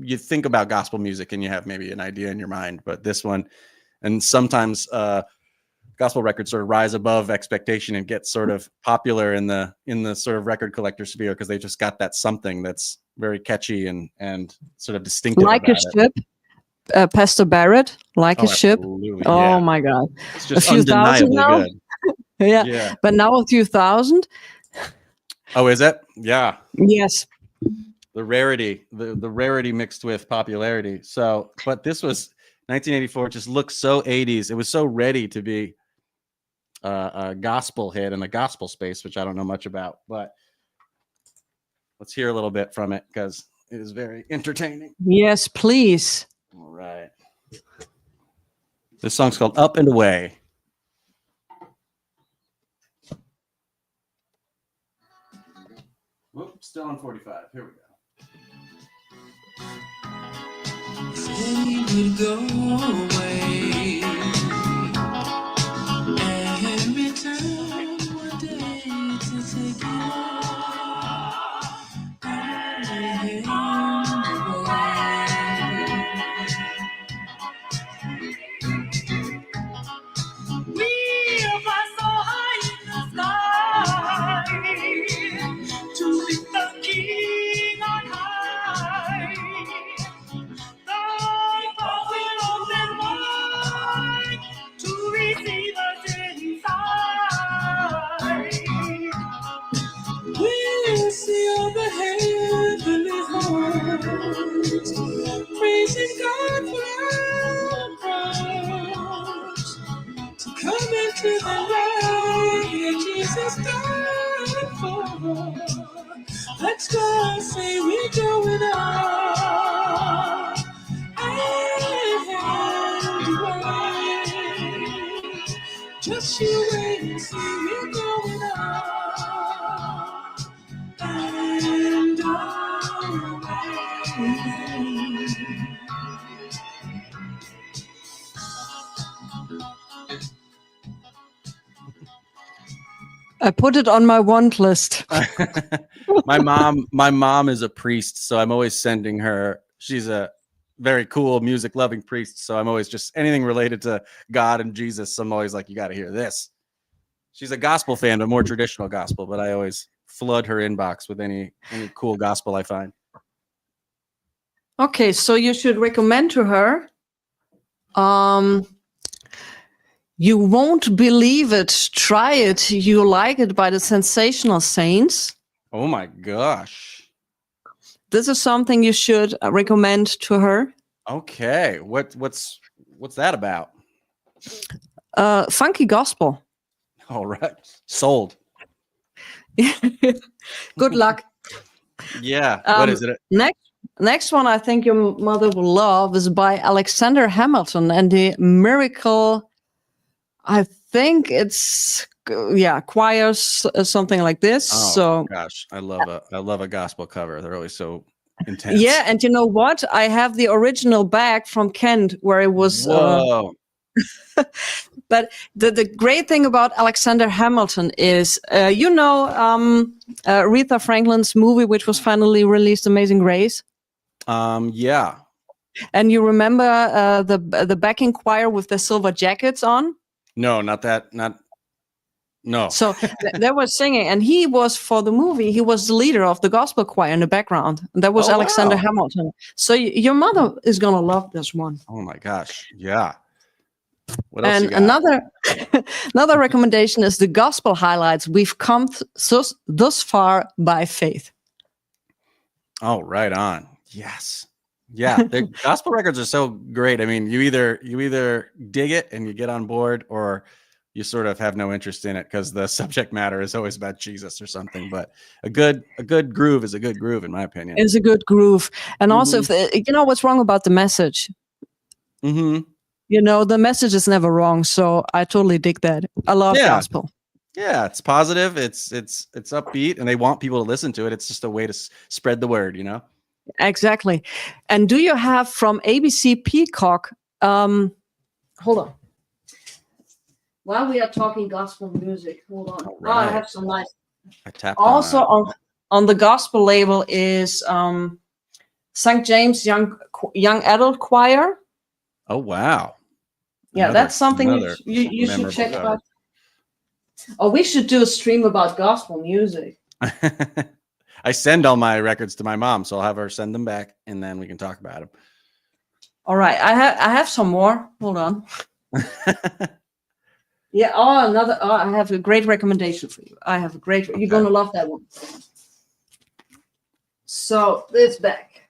Speaker 2: you think about gospel music and you have maybe an idea in your mind, but this one, and sometimes gospel records sort of rise above expectation and get sort of popular in the sort of record collector sphere, because they just got that something that's very catchy and sort of distinctive.
Speaker 1: Like a ship, Pastor Barrett, like a ship. Oh
Speaker 2: yeah.
Speaker 1: my God.
Speaker 2: It's just undeniably good.
Speaker 1: yeah. But now a few thousand.
Speaker 2: Oh, is it? Yeah.
Speaker 1: Yes.
Speaker 2: The rarity, the rarity mixed with popularity. So, but this was 1984. It just looks so 80s. It was so ready to be a gospel hit in the gospel space, which I don't know much about. But let's hear a little bit from it, because it is very entertaining.
Speaker 1: Yes, please.
Speaker 2: All right. This song's called "Up and Away." Whoop, still on 45. Here we go.
Speaker 3: He would go away and return one day to take you We fly so high in the sky to meet the King on high. To receive us inside, we'll see all the heavenly hosts praising God for our crowds to come into the light that Jesus died for. Let's go and say we're going up. Just you wait and see, we're going up and away.
Speaker 1: I put it on my want list.
Speaker 2: My mom is a priest, so I'm always sending her. She's a very cool music loving priest, so I'm always just anything related to God and Jesus. I'm always like, you got to hear this. She's a gospel fan, but more traditional gospel, but I always flood her inbox with any cool gospel I find.
Speaker 1: Okay, so you should recommend to her You Won't Believe It, Try It, You Like It by the Sensational Saints.
Speaker 2: Oh my gosh.
Speaker 1: This is something you should recommend to her.
Speaker 2: Okay. What's What's that about?
Speaker 1: Funky gospel.
Speaker 2: All right. Sold.
Speaker 1: Good luck.
Speaker 2: Yeah. What is it?
Speaker 1: Next one I think your mother will love is by Alexander Hamilton and the Miracle. I think it's choirs, something like this.
Speaker 2: Oh
Speaker 1: so
Speaker 2: gosh, I love a gospel cover. They're always so intense.
Speaker 1: yeah, and you know what? I have the original back from Kent where it was.
Speaker 2: Whoa.
Speaker 1: But the great thing about Alexander Hamilton is, Aretha Franklin's movie, which was finally released, Amazing Grace.
Speaker 2: Yeah.
Speaker 1: And you remember the backing choir with the silver jackets on?
Speaker 2: No, not that. No.
Speaker 1: So they were singing, and he was, for the movie, he was the leader of the gospel choir in the background. And that was Alexander Hamilton. So your mother is gonna love this one.
Speaker 2: Oh my gosh, yeah. What else?
Speaker 1: And another recommendation is the gospel highlights. We've come thus far by faith.
Speaker 2: Oh, right on. Yes. Yeah, the gospel records are so great. I mean, you either dig it and you get on board, or you sort of have no interest in it because the subject matter is always about Jesus or something. But a good groove is a good groove, in my opinion.
Speaker 1: It's a good groove. And also, you know what's wrong about the message?
Speaker 2: Mm-hmm.
Speaker 1: You know, the message is never wrong. So I totally dig that. I love gospel.
Speaker 2: Yeah, it's positive. It's upbeat, and they want people to listen to it. It's just a way to spread the word, you know?
Speaker 1: Exactly. And do you have from ABC Peacock? Hold on. While we are talking gospel music, hold on.
Speaker 2: Right.
Speaker 1: Oh, I have some nice.
Speaker 2: I tapped
Speaker 1: also on the gospel label is St. James Young Adult Choir.
Speaker 2: Oh wow!
Speaker 1: Yeah, that's something you should check out. Oh, we should do a stream about gospel music.
Speaker 2: I send all my records to my mom, so I'll have her send them back, and then we can talk about them.
Speaker 1: All right, I have some more. Hold on. Yeah. I have a great recommendation for you. You're gonna love that one. So this back.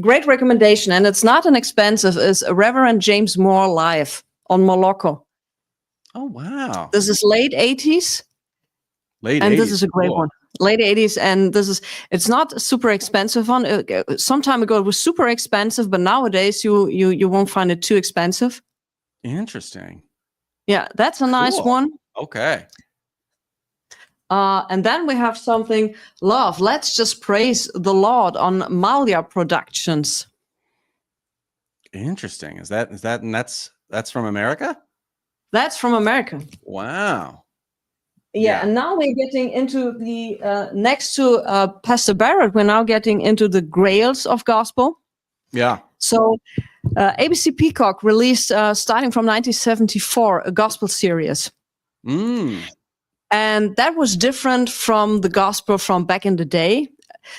Speaker 1: Great recommendation, and it's not inexpensive. Is Reverend James Moore live on Moloko.
Speaker 2: Oh wow!
Speaker 1: This is late 80s.
Speaker 2: Late
Speaker 1: and
Speaker 2: 80s.
Speaker 1: This is a great one. Late 80s, and it's not super expensive one. Some time ago it was super expensive, but nowadays you won't find it too expensive.
Speaker 2: Interesting.
Speaker 1: Yeah, that's a nice one.
Speaker 2: Okay.
Speaker 1: And then we have something, Love. Let's Just Praise the Lord on Malia Productions.
Speaker 2: Interesting. Is that and that's from America?
Speaker 1: That's from America.
Speaker 2: Wow.
Speaker 1: Yeah, and now we're getting into the next to Pastor Barrett. We're now getting into the grails of gospel.
Speaker 2: Yeah.
Speaker 1: So ABC Peacock released, starting from 1974, a gospel series. And that was different from the gospel from back in the day.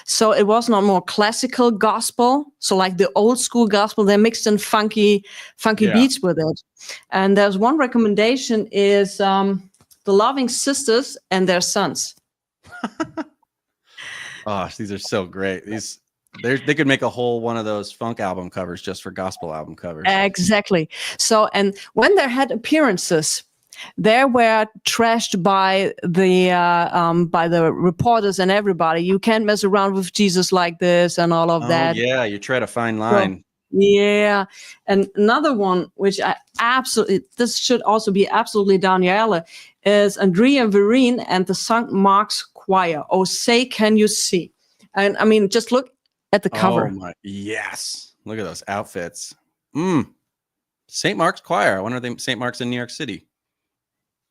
Speaker 1: So it was not more classical gospel. So like the old school gospel, they mixed in funky beats with it. And there's one recommendation is The Loving Sisters and Their Sons.
Speaker 2: Oh, these are so great. They could make a whole one of those funk album covers just for gospel album covers.
Speaker 1: Exactly. So, and when they had appearances, they were trashed by the reporters and everybody. You can't mess around with Jesus like this and all of that.
Speaker 2: Yeah, you tread a fine line.
Speaker 1: So, yeah. And another one, which this should also be absolutely down your alley, is Andrea Vereen and the St. Mark's Choir. Oh, say, can you see? And I mean, just look at the cover.
Speaker 2: Oh my, yes. Look at those outfits. St. Mark's Choir. I wonder if St. Mark's in New York City.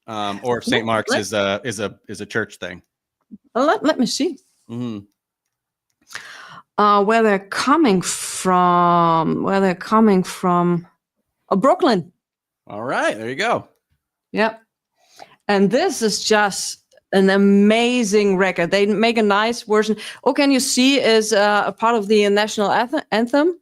Speaker 2: Or if St. Mark's is a church thing.
Speaker 1: Let me see. Mm-hmm. Where they're coming from. Brooklyn.
Speaker 2: All right, there you go.
Speaker 1: Yep. And this is just an amazing record. They make a nice version. Oh, can you see? Is a part of the national anthem.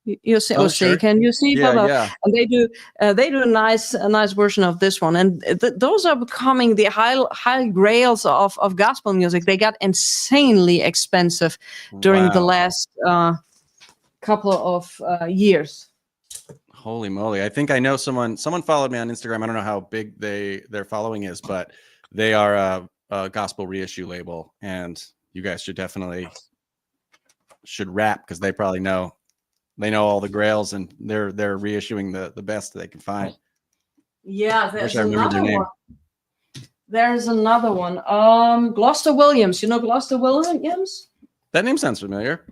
Speaker 1: You see?
Speaker 2: Sure.
Speaker 1: Can you see?
Speaker 2: Yeah.
Speaker 1: And they do a nice version of this one. And those are becoming the high grails of gospel music. They got insanely expensive during the last couple of years.
Speaker 2: Holy moly. I think I know someone followed me on Instagram. I don't know how big their following is, but they are a gospel reissue label, and you guys should rap, because they probably know all the grails, and they're reissuing the best they can find.
Speaker 1: Yeah, there's another one. There's another one. Gloucester Williams. You know Gloucester Williams?
Speaker 2: That name sounds familiar.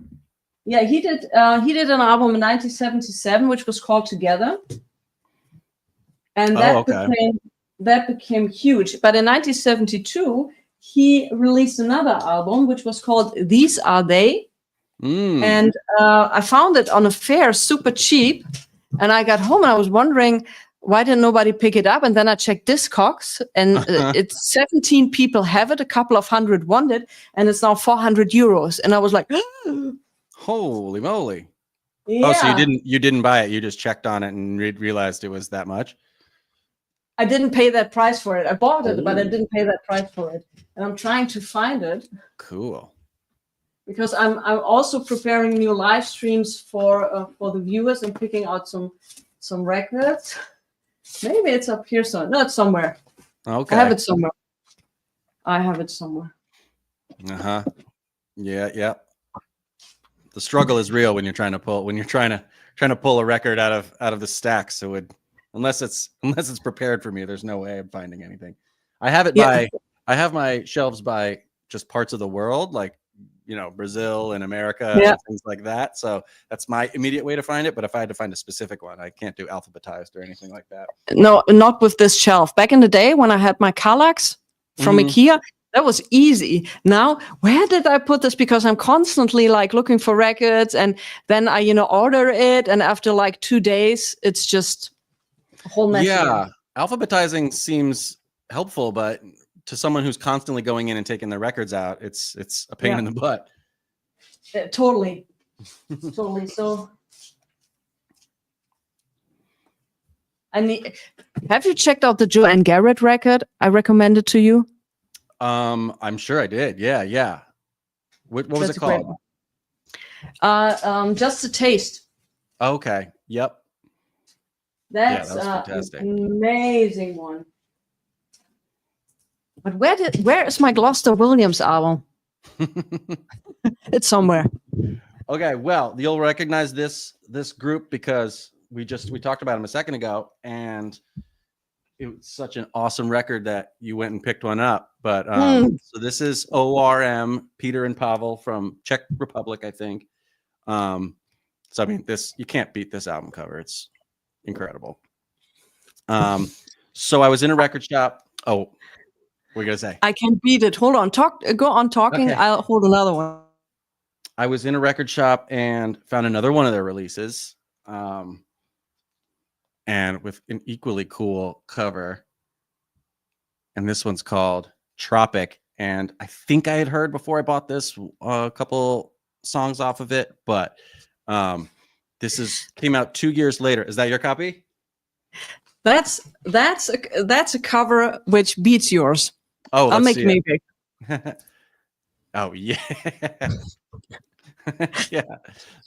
Speaker 1: Yeah, he did an album in 1977, which was called Together, and that became huge. But in 1972, he released another album, which was called These Are They, and I found it on a fair, super cheap. And I got home and I was wondering, why didn't nobody pick it up? And then I checked Discogs, and it's 17 people have it, a couple of hundred want it, and it's now 400 euros. And I was like,
Speaker 2: holy moly.
Speaker 1: yeah.
Speaker 2: Oh, so you didn't buy it. You just checked on it and realized it was that much.
Speaker 1: I didn't pay that price for it. I bought it, but I didn't pay that price for it. And I'm trying to find it.
Speaker 2: Cool.
Speaker 1: Because I'm also preparing new live streams for the viewers and picking out some records. Maybe it's up here somewhere. No, it's somewhere.
Speaker 2: Okay.
Speaker 1: I have it somewhere.
Speaker 2: Uh-huh. Yeah. The struggle is real when you're trying to pull a record out of the stack. So unless it's prepared for me, there's no way I'm finding anything. I have my shelves by just parts of the world, like, Brazil and America and things like that. So that's my immediate way to find it. But if I had to find a specific one, I can't do alphabetized or anything like that.
Speaker 1: No, not with this shelf. Back in the day when I had my Kallax from IKEA, that was easy. Now, where did I put this? Because I'm constantly looking for records, and then I, order it. And after 2 days, it's just a whole mess.
Speaker 2: Yeah. Alphabetizing seems helpful, but to someone who's constantly going in and taking their records out, it's a pain in the butt.
Speaker 1: Totally. So have you checked out the Joanne Garrett record I recommended to you?
Speaker 2: I'm sure I did. Yeah. What was it called?
Speaker 1: Just a Taste.
Speaker 2: Okay. Yep.
Speaker 1: That's
Speaker 2: fantastic.
Speaker 1: An amazing one. But where is my Gloucester Williams album? It's somewhere.
Speaker 2: Okay, well, you'll recognize this group because we talked about them a second ago, and it was such an awesome record that you went and picked one up. But so this is ORM, Peter and Pavel from Czech Republic, I think. So I mean, you can't beat this album cover. It's incredible. So I was in a record shop. Oh, what are you gonna say?
Speaker 1: I can't beat it. Hold on. Go on talking.
Speaker 2: Okay.
Speaker 1: I'll hold another one.
Speaker 2: I was in a record shop and found another one of their releases, and with an equally cool cover. And this one's called Tropic. And I think I had heard before I bought this a couple songs off of it, but this came out 2 years later. Is that your copy?
Speaker 1: That's a cover which beats yours.
Speaker 2: Oh,
Speaker 1: I'll make me big.
Speaker 2: Oh yeah. Yeah,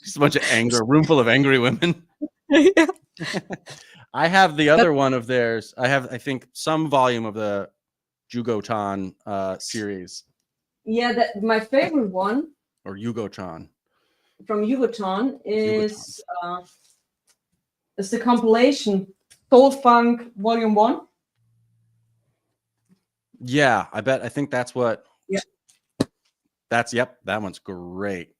Speaker 2: just a bunch of anger, room full of angry women.
Speaker 1: Yeah.
Speaker 2: I have the other one of theirs. I think some volume of the Jugoton series.
Speaker 1: Yeah, my favorite one,
Speaker 2: or Yugoton,
Speaker 1: from Yugoton is the compilation Soul Funk Volume 1.
Speaker 2: Yeah, I think that's what.
Speaker 1: Yeah.
Speaker 2: That one's great.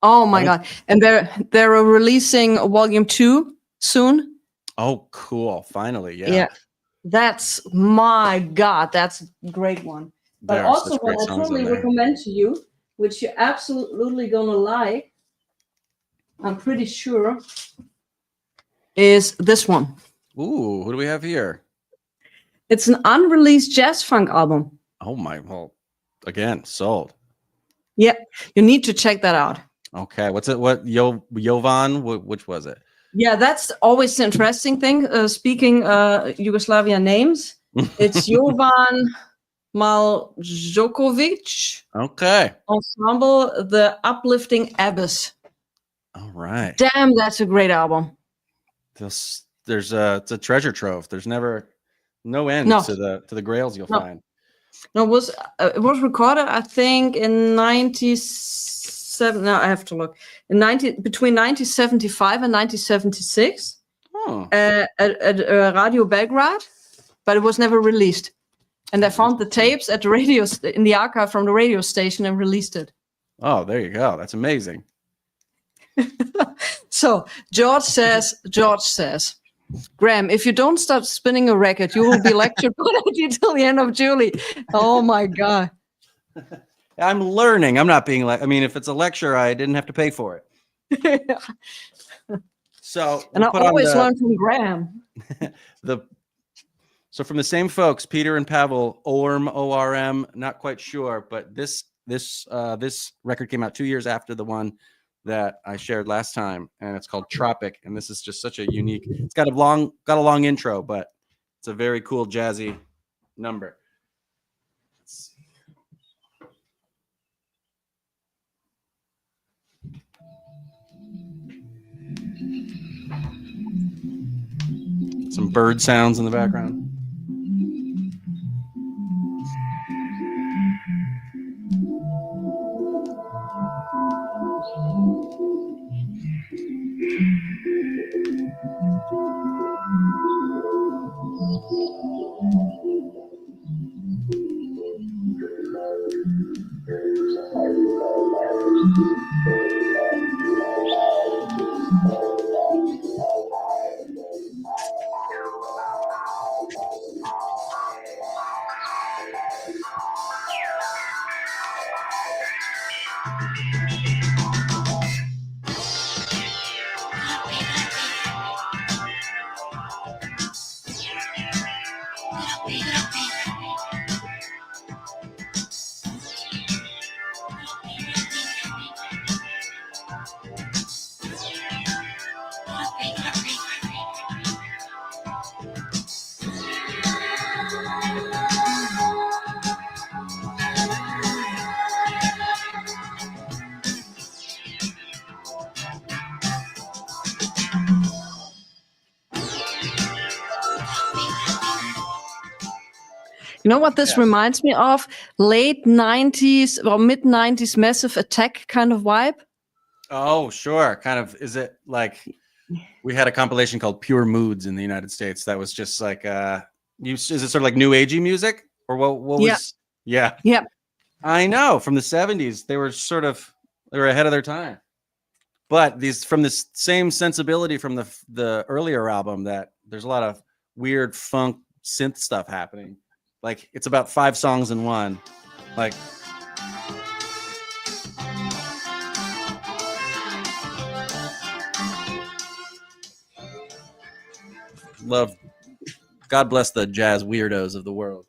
Speaker 1: Oh my God. And they're releasing Volume 2 soon.
Speaker 2: Oh, cool. Finally. Yeah.
Speaker 1: Yeah. That's my God. That's a great one. But also what I totally recommend to you, which you're absolutely going to like, I'm pretty sure, is this one.
Speaker 2: Ooh, who do we have here?
Speaker 1: It's an unreleased jazz funk album.
Speaker 2: Oh my, well, again, sold.
Speaker 1: Yeah, you need to check that out.
Speaker 2: Okay, what's it? What Jovan? Which was it?
Speaker 1: Yeah, that's always the interesting thing. Speaking Yugoslavian names, it's Jovan Maljokovic.
Speaker 2: Okay.
Speaker 1: Ensemble, the Uplifting Abyss.
Speaker 2: All right.
Speaker 1: Damn, that's a great album.
Speaker 2: It's a treasure trove. There's never no end
Speaker 1: No.
Speaker 2: to the grails you'll
Speaker 1: No.
Speaker 2: find.
Speaker 1: No, it was recorded, I think, in 97. Now I have to look. Between 1975 and 1976 at Radio Belgrade, but it was never released. And I found the tapes at the in the archive from the radio station and released it.
Speaker 2: Oh, there you go. That's amazing.
Speaker 1: So George says, Graham, if you don't start spinning a record, you will be lectured till the end of July. Oh my God.
Speaker 2: I'm learning. I'm not being like, I mean, if it's a lecture, I didn't have to pay for it. So,
Speaker 1: and I always learn from Graham.
Speaker 2: So from the same folks, Peter and Pavel, ORM, not quite sure, but this record came out 2 years after the one that I shared last time, and it's called Tropic. And this is just such a unique. It's got a long intro, but it's a very cool jazzy number. Some bird sounds in the background.
Speaker 1: You know what this reminds me of? Late 90s or mid 90s Massive Attack kind of vibe.
Speaker 2: Oh, sure. Kind of. Is it like we had a compilation called Pure Moods in the United States that was just like is it sort of like new agey music or what was Yeah. I know, from the 70s they were ahead of their time. But these from this same sensibility from the earlier album, that there's a lot of weird funk synth stuff happening. Like it's about 5 songs in one. Like love. God bless the jazz weirdos of the world.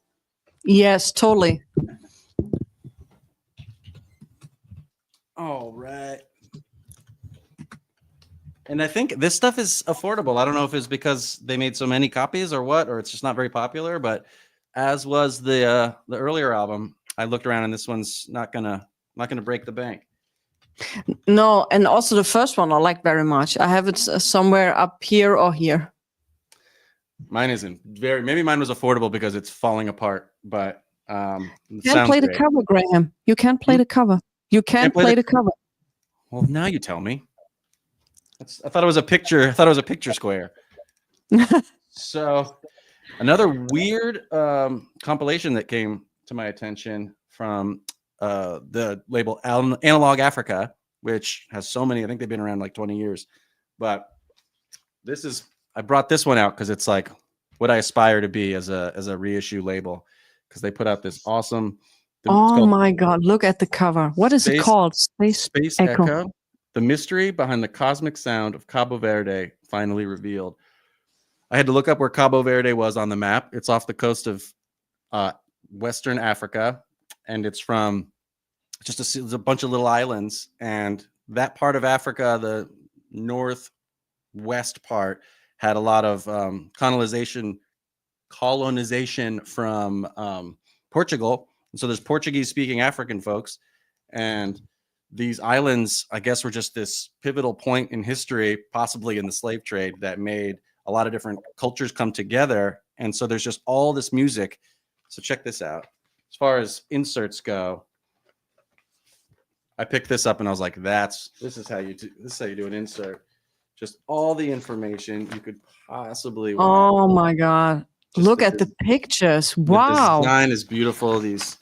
Speaker 1: Yes, totally.
Speaker 2: All right. And I think this stuff is affordable. I don't know if it's because they made so many copies or what, or it's just not very popular, but as was the earlier album, I looked around and this one's not gonna break the bank.
Speaker 1: No, and also the first one I like very much. I have it somewhere up here or here.
Speaker 2: Mine isn't maybe mine was affordable because it's falling apart, but
Speaker 1: you can't play the cover, Graham. You can't play the cover. You can't play the cover.
Speaker 2: Well, now you tell me. I thought it was a picture. I thought it was a picture square. So another weird compilation that came to my attention from the label Analog Africa, which has so many. I think they've been around like 20 years. But I brought this one out because it's like what I aspire to be as a reissue label, because they put out this awesome.
Speaker 1: Oh my God! Look at the cover. What is it called?
Speaker 2: Space Echo. The mystery behind the cosmic sound of Cabo Verde finally revealed. I had to look up where Cabo Verde was on the map. It's off the coast of Western Africa, and it's from just a bunch of little islands. And that part of Africa, the northwest part, had a lot of colonization from Portugal. And so there's Portuguese-speaking African folks, and these islands, I guess, were just this pivotal point in history, possibly in the slave trade, that made a lot of different cultures come together. And so there's just all this music. So check this out. As far as inserts go, I picked this up and I was like, this is how you do an insert. Just all the information you could possibly want.
Speaker 1: Oh my God.
Speaker 2: Just
Speaker 1: Look at the pictures.
Speaker 2: The
Speaker 1: Wow.
Speaker 2: design is beautiful. These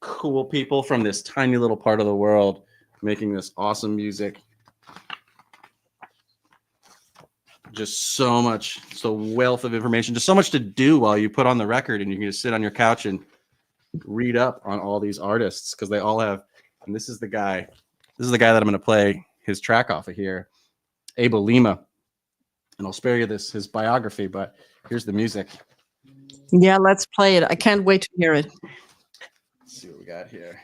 Speaker 2: cool people from this tiny little part of the world making this awesome music. Just so wealth of information, just so much to do while you put on the record, and you can just sit on your couch and read up on all these artists, because they all have, and this is the guy that I'm going to play his track off of here, Abel Lima. And I'll spare you his biography, but here's the music.
Speaker 1: Yeah, let's play it. I can't wait to hear it.
Speaker 2: Let's see what we got here.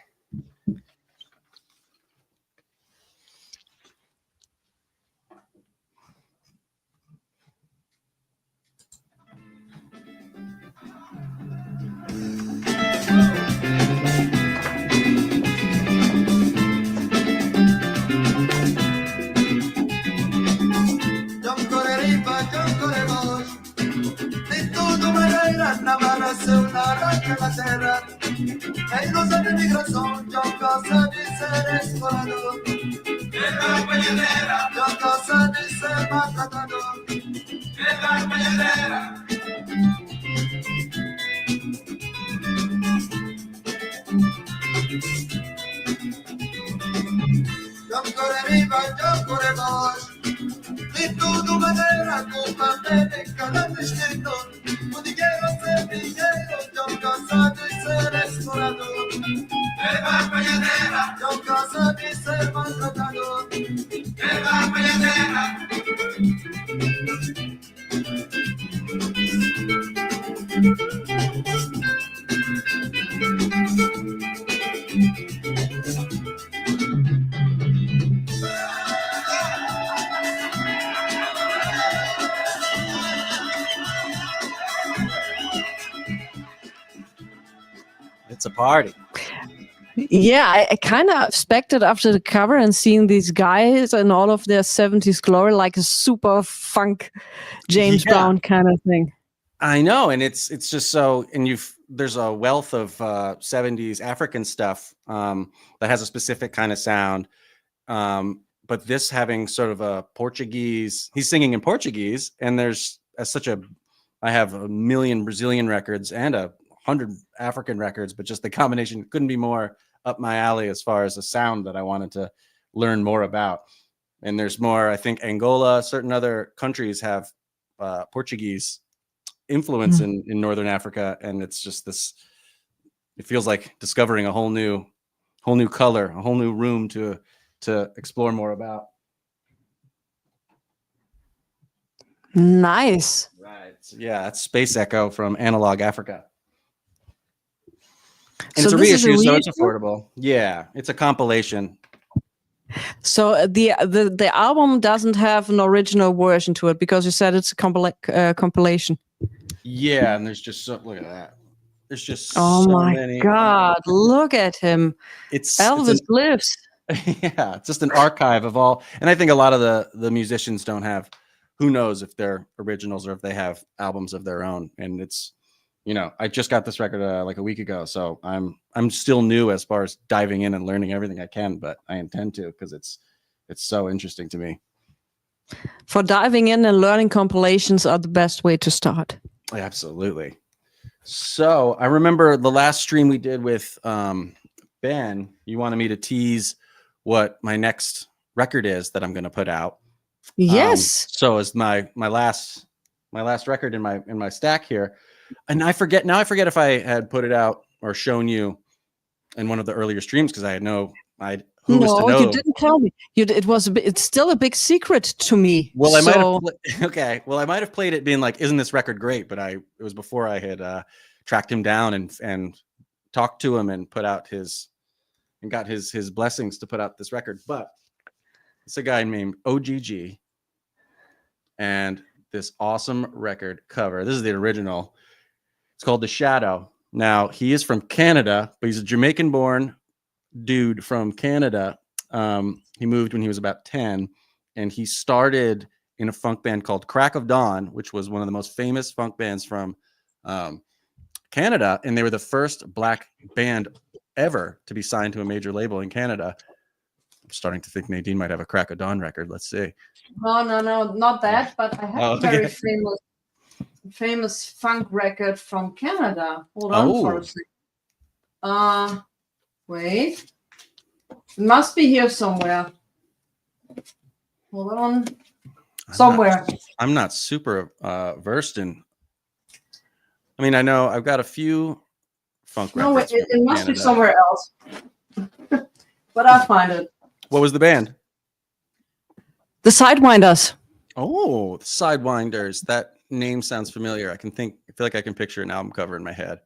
Speaker 3: Hay cosas de migración, yo cosa de ser explorador. En la pañalera, yo cosa de ser maltratador. En la pañalera. Yo corre arriba, yo corre abajo. De toda maneira, culpa de cada destino. Onde quero ser dinheiro, eu gosto de ser explorador. Leva a palhadeira, eu gosto de ser maltratador. Leva a palhadeira.
Speaker 2: It's a party.
Speaker 1: Yeah, I kind of expected after the cover and seeing these guys and all of their 70s glory, like a super funk James Brown kind of thing.
Speaker 2: I know, and it's just so, and there's a wealth of 70s African stuff that has a specific kind of sound. But this having sort of a Portuguese, he's singing in Portuguese, and I have 1 million Brazilian records and 100 African records, but just the combination couldn't be more up my alley as far as a sound that I wanted to learn more about. And there's more, I think Angola, certain other countries have Portuguese influence in Northern Africa. And it's just this, it feels like discovering a whole new color, a whole new room to explore more about.
Speaker 1: Nice.
Speaker 2: Right. Yeah, it's Space Echo from Analog Africa. And
Speaker 1: So
Speaker 2: it's a
Speaker 1: this is a
Speaker 2: reissue, so it's
Speaker 1: reissue?
Speaker 2: affordable. Yeah, it's a compilation.
Speaker 1: So the album doesn't have an original version to it because you said it's a compilation.
Speaker 2: Yeah, and there's just look at that. There's just
Speaker 1: Oh
Speaker 2: so
Speaker 1: my
Speaker 2: many.
Speaker 1: God, look at him.
Speaker 2: It's
Speaker 1: Elvis lives.
Speaker 2: yeah, it's just an archive of all. And I think a lot of the musicians don't have, who knows if they're originals or if they have albums of their own. And it's, I just got this record like a week ago, so I'm still new as far as diving in and learning everything I can, but I intend to, because it's so interesting to me.
Speaker 1: For diving in and learning, compilations are the best way to start.
Speaker 2: Absolutely. So I remember the last stream we did with Ben, you wanted me to tease what my next record is that I'm going to put out.
Speaker 1: Yes.
Speaker 2: So as my last record in my stack here, and I forget if I had put it out or shown you in one of the earlier streams, because I had who was to know.
Speaker 1: You didn't tell me. It's still a big secret to me.
Speaker 2: Well, I might have. Well, I might have played it being like, "Isn't this record great?" But it was before I had tracked him down and talked to him and got his blessings to put out this record. But it's a guy named OGG, and this awesome record cover. This is the original. It's called The Shadow. Now, he is from Canada, but he's a Jamaican-born dude from Canada. He moved when he was about 10, and he started in a funk band called Crack of Dawn, which was one of the most famous funk bands from Canada. And they were the first black band ever to be signed to a major label in Canada. I'm starting to think Nadine might have a Crack of Dawn record. Let's see.
Speaker 1: No, not that, but I have a very famous funk record from Canada. Hold on for a second. Wait. It must be here somewhere. Hold on. Somewhere.
Speaker 2: I'm not super versed in. I mean, I know I've got a few funk records.
Speaker 1: No, it must be somewhere else. But I'll find it.
Speaker 2: What was the band?
Speaker 1: The Sidewinders.
Speaker 2: Oh, the Sidewinders. That name sounds familiar. I feel like I can picture an album cover in my head.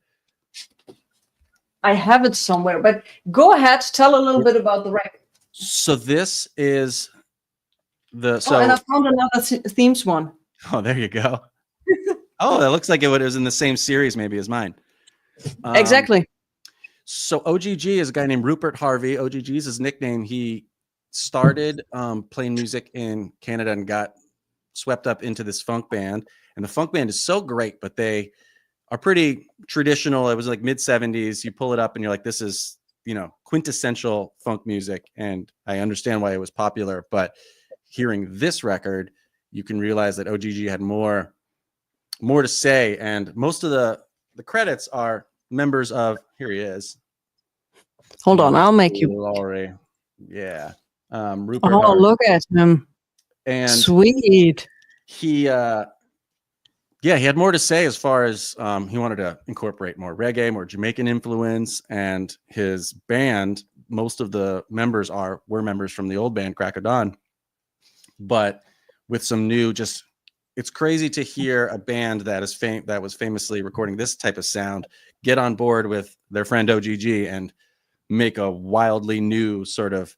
Speaker 1: I have it somewhere, but go ahead, tell a little bit about the record.
Speaker 2: So this is and
Speaker 1: I found another themes one.
Speaker 2: Oh, there you go. Oh, that looks like it was in the same series maybe as mine.
Speaker 1: Exactly.
Speaker 2: So OGG is a guy named Rupert Harvey. OGG is his nickname. He started playing music in Canada and got swept up into this funk band. And the funk band is so great, but they are pretty traditional. It was like mid 70s. You pull it up and you're like, this is, quintessential funk music. And I understand why it was popular, but hearing this record, you can realize that OGG had more to say. And most of the credits are members of, here he is.
Speaker 1: Hold on, I'll make you.
Speaker 2: Laurie. Yeah. Rupert.
Speaker 1: Oh, look at him.
Speaker 2: And
Speaker 1: sweet.
Speaker 2: He had more to say as far as he wanted to incorporate more reggae, more Jamaican influence, and his band, most of the members were members from the old band Crack of Dawn, but with some new, it's crazy to hear a band that was famously recording this type of sound get on board with their friend OGG and make a wildly new sort of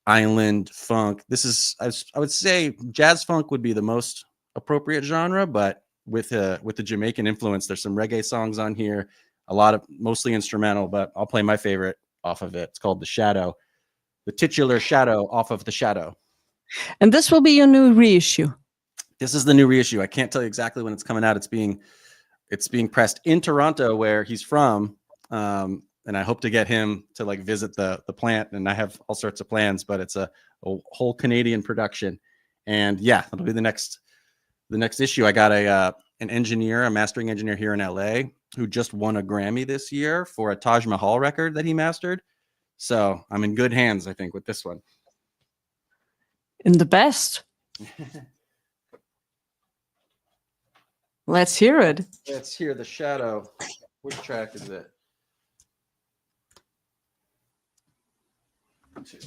Speaker 2: island funk. This is, I would say jazz funk would be the most appropriate genre, but with the Jamaican influence, there's some reggae songs on here, mostly instrumental, but I'll play my favorite off of it. It's called The Shadow, the titular Shadow off of The Shadow.
Speaker 1: And this will be your new reissue.
Speaker 2: This is the new reissue. I can't tell you exactly when it's coming out. It's being pressed in Toronto, where he's from. And I hope to get him to visit the plant. And I have all sorts of plans, but it's a whole Canadian production. And yeah, that'll be the next issue. I got a mastering engineer here in LA who just won a Grammy this year for a Taj Mahal record that he mastered. So I'm in good hands, I think, with this one.
Speaker 1: In the best. Let's hear it.
Speaker 2: Let's hear The Shadow. Which track is it? 2.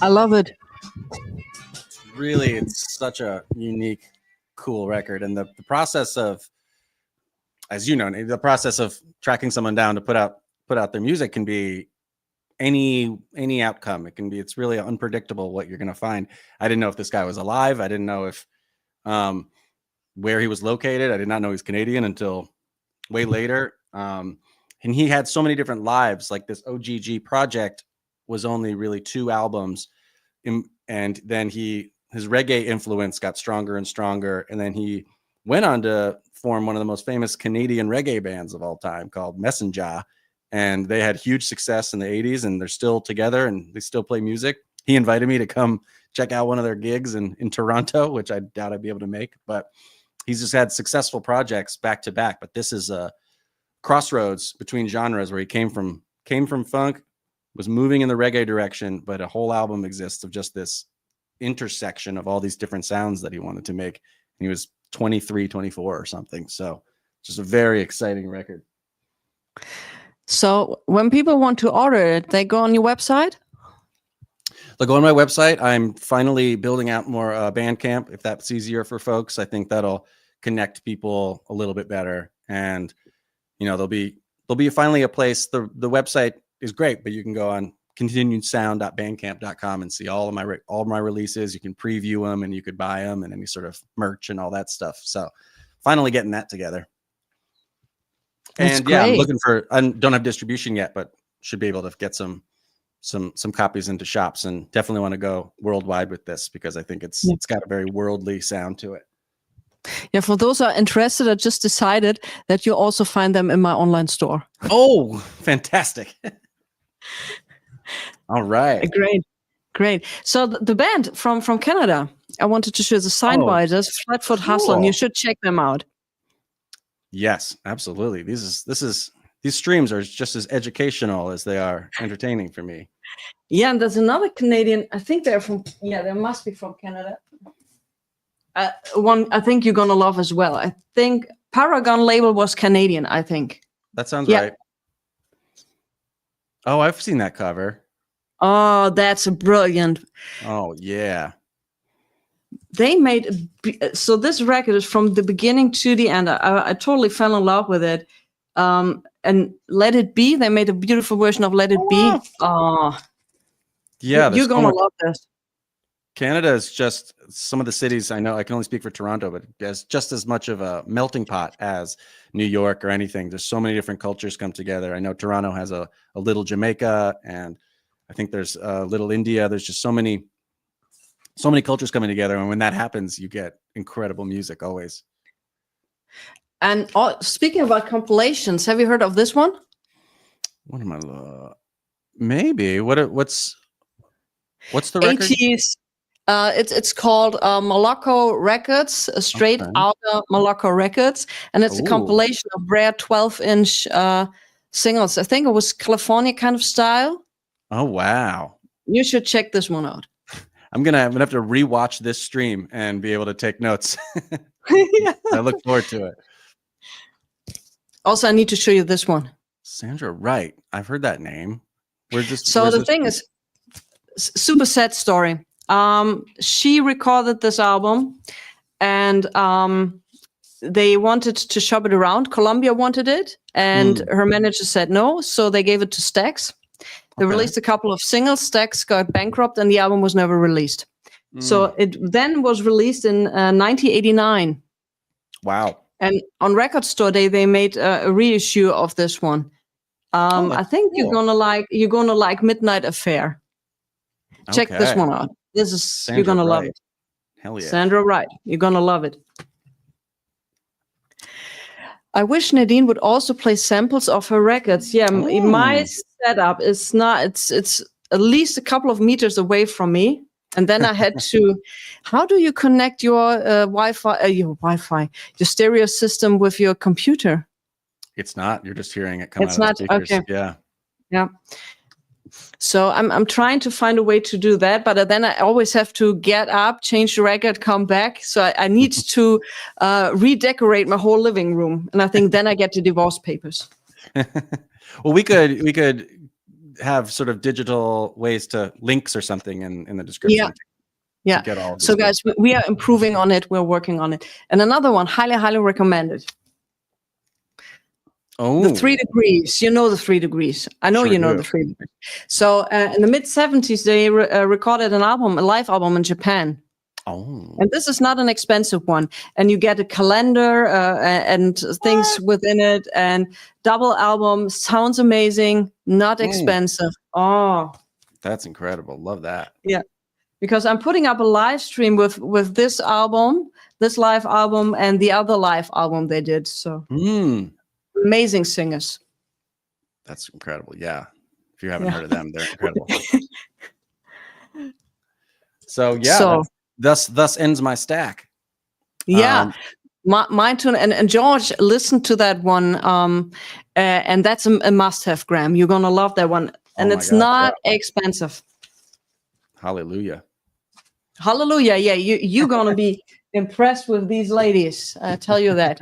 Speaker 1: I love it.
Speaker 2: Really, it's such a unique, cool record. And the process of, as you know, the process of tracking someone down to put out their music can be any outcome. It's really unpredictable what you're going to find. I didn't know if this guy was alive. I didn't know if where he was located. I did not know he was Canadian until way later. And he had so many different lives. Like this OGG project was only really 2 albums, and then his reggae influence got stronger and stronger, and then he went on to form one of the most famous Canadian reggae bands of all time called Messenger, and they had huge success in the 80s, and they're still together and they still play music. He invited me to come check out one of their gigs in Toronto, which I doubt I'd be able to make, but he's just had successful projects back to back. But this is a crossroads between genres where he came from funk, was moving in the reggae direction, but a whole album exists of just this intersection of all these different sounds that he wanted to make. And he was 23, 24 or something. So just a very exciting record.
Speaker 1: So when people want to order it, they go on your website?
Speaker 2: They'll go on my website. I'm finally building out more Bandcamp, if that's easier for folks. I think that'll connect people a little bit better. And, you know, there'll be finally a place. The website is great, but you can go on continuedsound.bandcamp.com and see all my releases. You can preview them and you could buy them and any sort of merch and all that stuff. So finally getting that together.
Speaker 1: That's
Speaker 2: and yeah,
Speaker 1: great.
Speaker 2: I'm looking for, I don't have distribution yet, but should be able to get some copies into shops, and definitely want to go worldwide with this because I think it's got a very worldly sound to it.
Speaker 1: Yeah, for those who are interested, I just decided that you also find them in my online store.
Speaker 2: Oh, fantastic. All right.
Speaker 1: Great. So the band from Canada, I wanted to show the Sidewinders, Flatfoot Hustler, and you should check them out.
Speaker 2: Yes, absolutely. These streams are just as educational as they are entertaining for me.
Speaker 1: Yeah, and there's another Canadian. I think they must be from Canada. One I think you're gonna love as well. I think Paragon label was Canadian, I think.
Speaker 2: That sounds right. Oh, I've seen that cover.
Speaker 1: Oh, that's brilliant.
Speaker 2: Oh, yeah.
Speaker 1: They made so this record is from the beginning to the end. I totally fell in love with it. And Let It Be, they made a beautiful version of Let It Be. Oh,
Speaker 2: yeah,
Speaker 1: you're gonna love this.
Speaker 2: Canada is just, some of the cities, I know I can only speak for Toronto, but it's just as much of a melting pot as New York or anything. There's so many different cultures come together. I know Toronto has a little Jamaica, and I think there's a little India. There's just so many cultures coming together, and when that happens, you get incredible music always.
Speaker 1: And speaking about compilations, have you heard of this one?
Speaker 2: What am I? Maybe. What's the record?
Speaker 1: 80s. It's called Morocco Records, straight out of Morocco Records, and it's a compilation of rare 12-inch singles. I think it was California kind of style.
Speaker 2: Oh wow!
Speaker 1: You should check this one out.
Speaker 2: I'm gonna have to rewatch this stream and be able to take notes. I look forward to it.
Speaker 1: Also, I need to show you this one.
Speaker 2: Sandra Wright. I've heard that name.
Speaker 1: The thing is, super sad story. She recorded this album, and they wanted to shop it around. Columbia wanted it, and her manager said no, so they gave it to Stax. They released a couple of singles. Stax got bankrupt, and the album was never released. So it then was released in 1989.
Speaker 2: Wow.
Speaker 1: And on Record Store Day, they made a reissue of this one. I think you're gonna like Midnight Affair. Check this one out. This is Sandra you're gonna love it.
Speaker 2: Hell yeah.
Speaker 1: Sandra Wright. You're gonna love it. I wish Nadine would also play samples of her records. Yeah, my setup is not. It's at least a couple of meters away from me. And then I had to, how do you connect your your stereo system with your computer?
Speaker 2: It's not. You're just hearing it come out of the speakers. Okay.
Speaker 1: Yeah. So I'm trying to find a way to do that, but then I always have to get up, change the record, come back. So I need to redecorate my whole living room, and I think then I get the divorce papers.
Speaker 2: Well, we could have sort of digital ways to links or something in the description.
Speaker 1: Yeah.
Speaker 2: Get all
Speaker 1: so guys, we are improving on it. We're working on it. And another one, highly recommended.
Speaker 2: Oh,
Speaker 1: the 3 Degrees. You know the 3 Degrees. I know you know the 3 Degrees. So in the mid-70s, they recorded a live album in Japan.
Speaker 2: Oh.
Speaker 1: And this is not an expensive one. And you get a calendar and things within it, and double album. Sounds amazing. Not expensive. Oh.
Speaker 2: That's incredible. Love that.
Speaker 1: Yeah, because I'm putting up a live stream with this album, this live album, and the other live album they did. So amazing singers.
Speaker 2: That's incredible. Yeah. If you haven't heard of them, they're incredible. So yeah, thus ends my stack.
Speaker 1: Yeah. Mine too, and George, listen to that one, and that's a must-have, Graham. You're gonna love that one, and it's not expensive.
Speaker 2: Hallelujah!
Speaker 1: Hallelujah! Yeah, you're gonna be impressed with these ladies. I tell you that.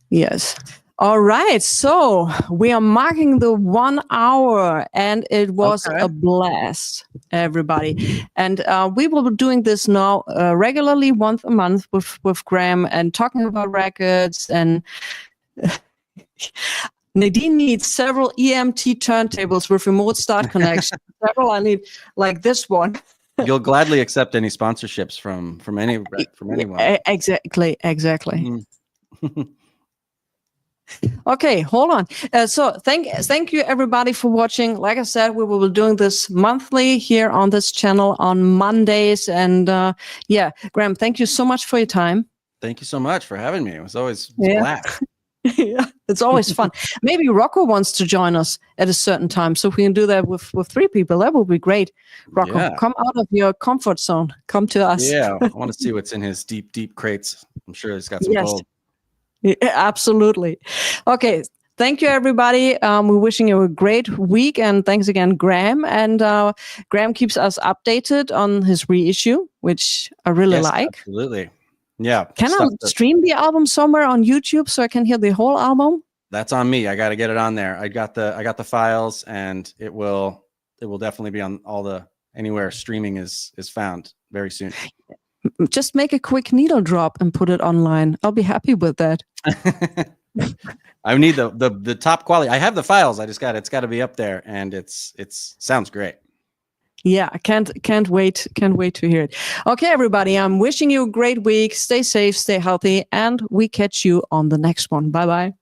Speaker 1: Yes. All right, so we are marking the 1 hour, and it was a blast, everybody. And we will be doing this now regularly once a month with Graham and talking about records. And Nadine needs several EMT turntables with remote start connection. Several I need, like this one.
Speaker 2: You'll gladly accept any sponsorships from anyone.
Speaker 1: Exactly. Okay, hold on. So thank you everybody for watching. Like I said, we will be doing this monthly here on this channel on Mondays. And yeah, Graham, thank you so much for your time.
Speaker 2: Thank you so much for having me. It was always a blast.
Speaker 1: Yeah, it's always fun. Maybe Rocco wants to join us at a certain time, so if we can do that with 3 people, that would be great. Rocco, come out of your comfort zone. Come to us.
Speaker 2: Yeah, I want to see what's in his deep crates. I'm sure he's got some gold.
Speaker 1: Yeah, absolutely. Okay. Thank you, everybody. We're wishing you a great week. And thanks again, Graham. And Graham keeps us updated on his reissue, which I really like.
Speaker 2: Absolutely. Yeah.
Speaker 1: Can I stream the album somewhere on YouTube so I can hear the whole album?
Speaker 2: That's on me. I got to get it on there. I got the files, and it will definitely be on anywhere streaming is found very soon.
Speaker 1: Just make a quick needle drop and put it online. I'll be happy with that.
Speaker 2: I need the top quality. I have the files. It's got to be up there, and it's sounds great.
Speaker 1: Yeah, I can't wait to hear it. Okay, everybody, I'm wishing you a great week. Stay safe, stay healthy, and we catch you on the next one. Bye-bye.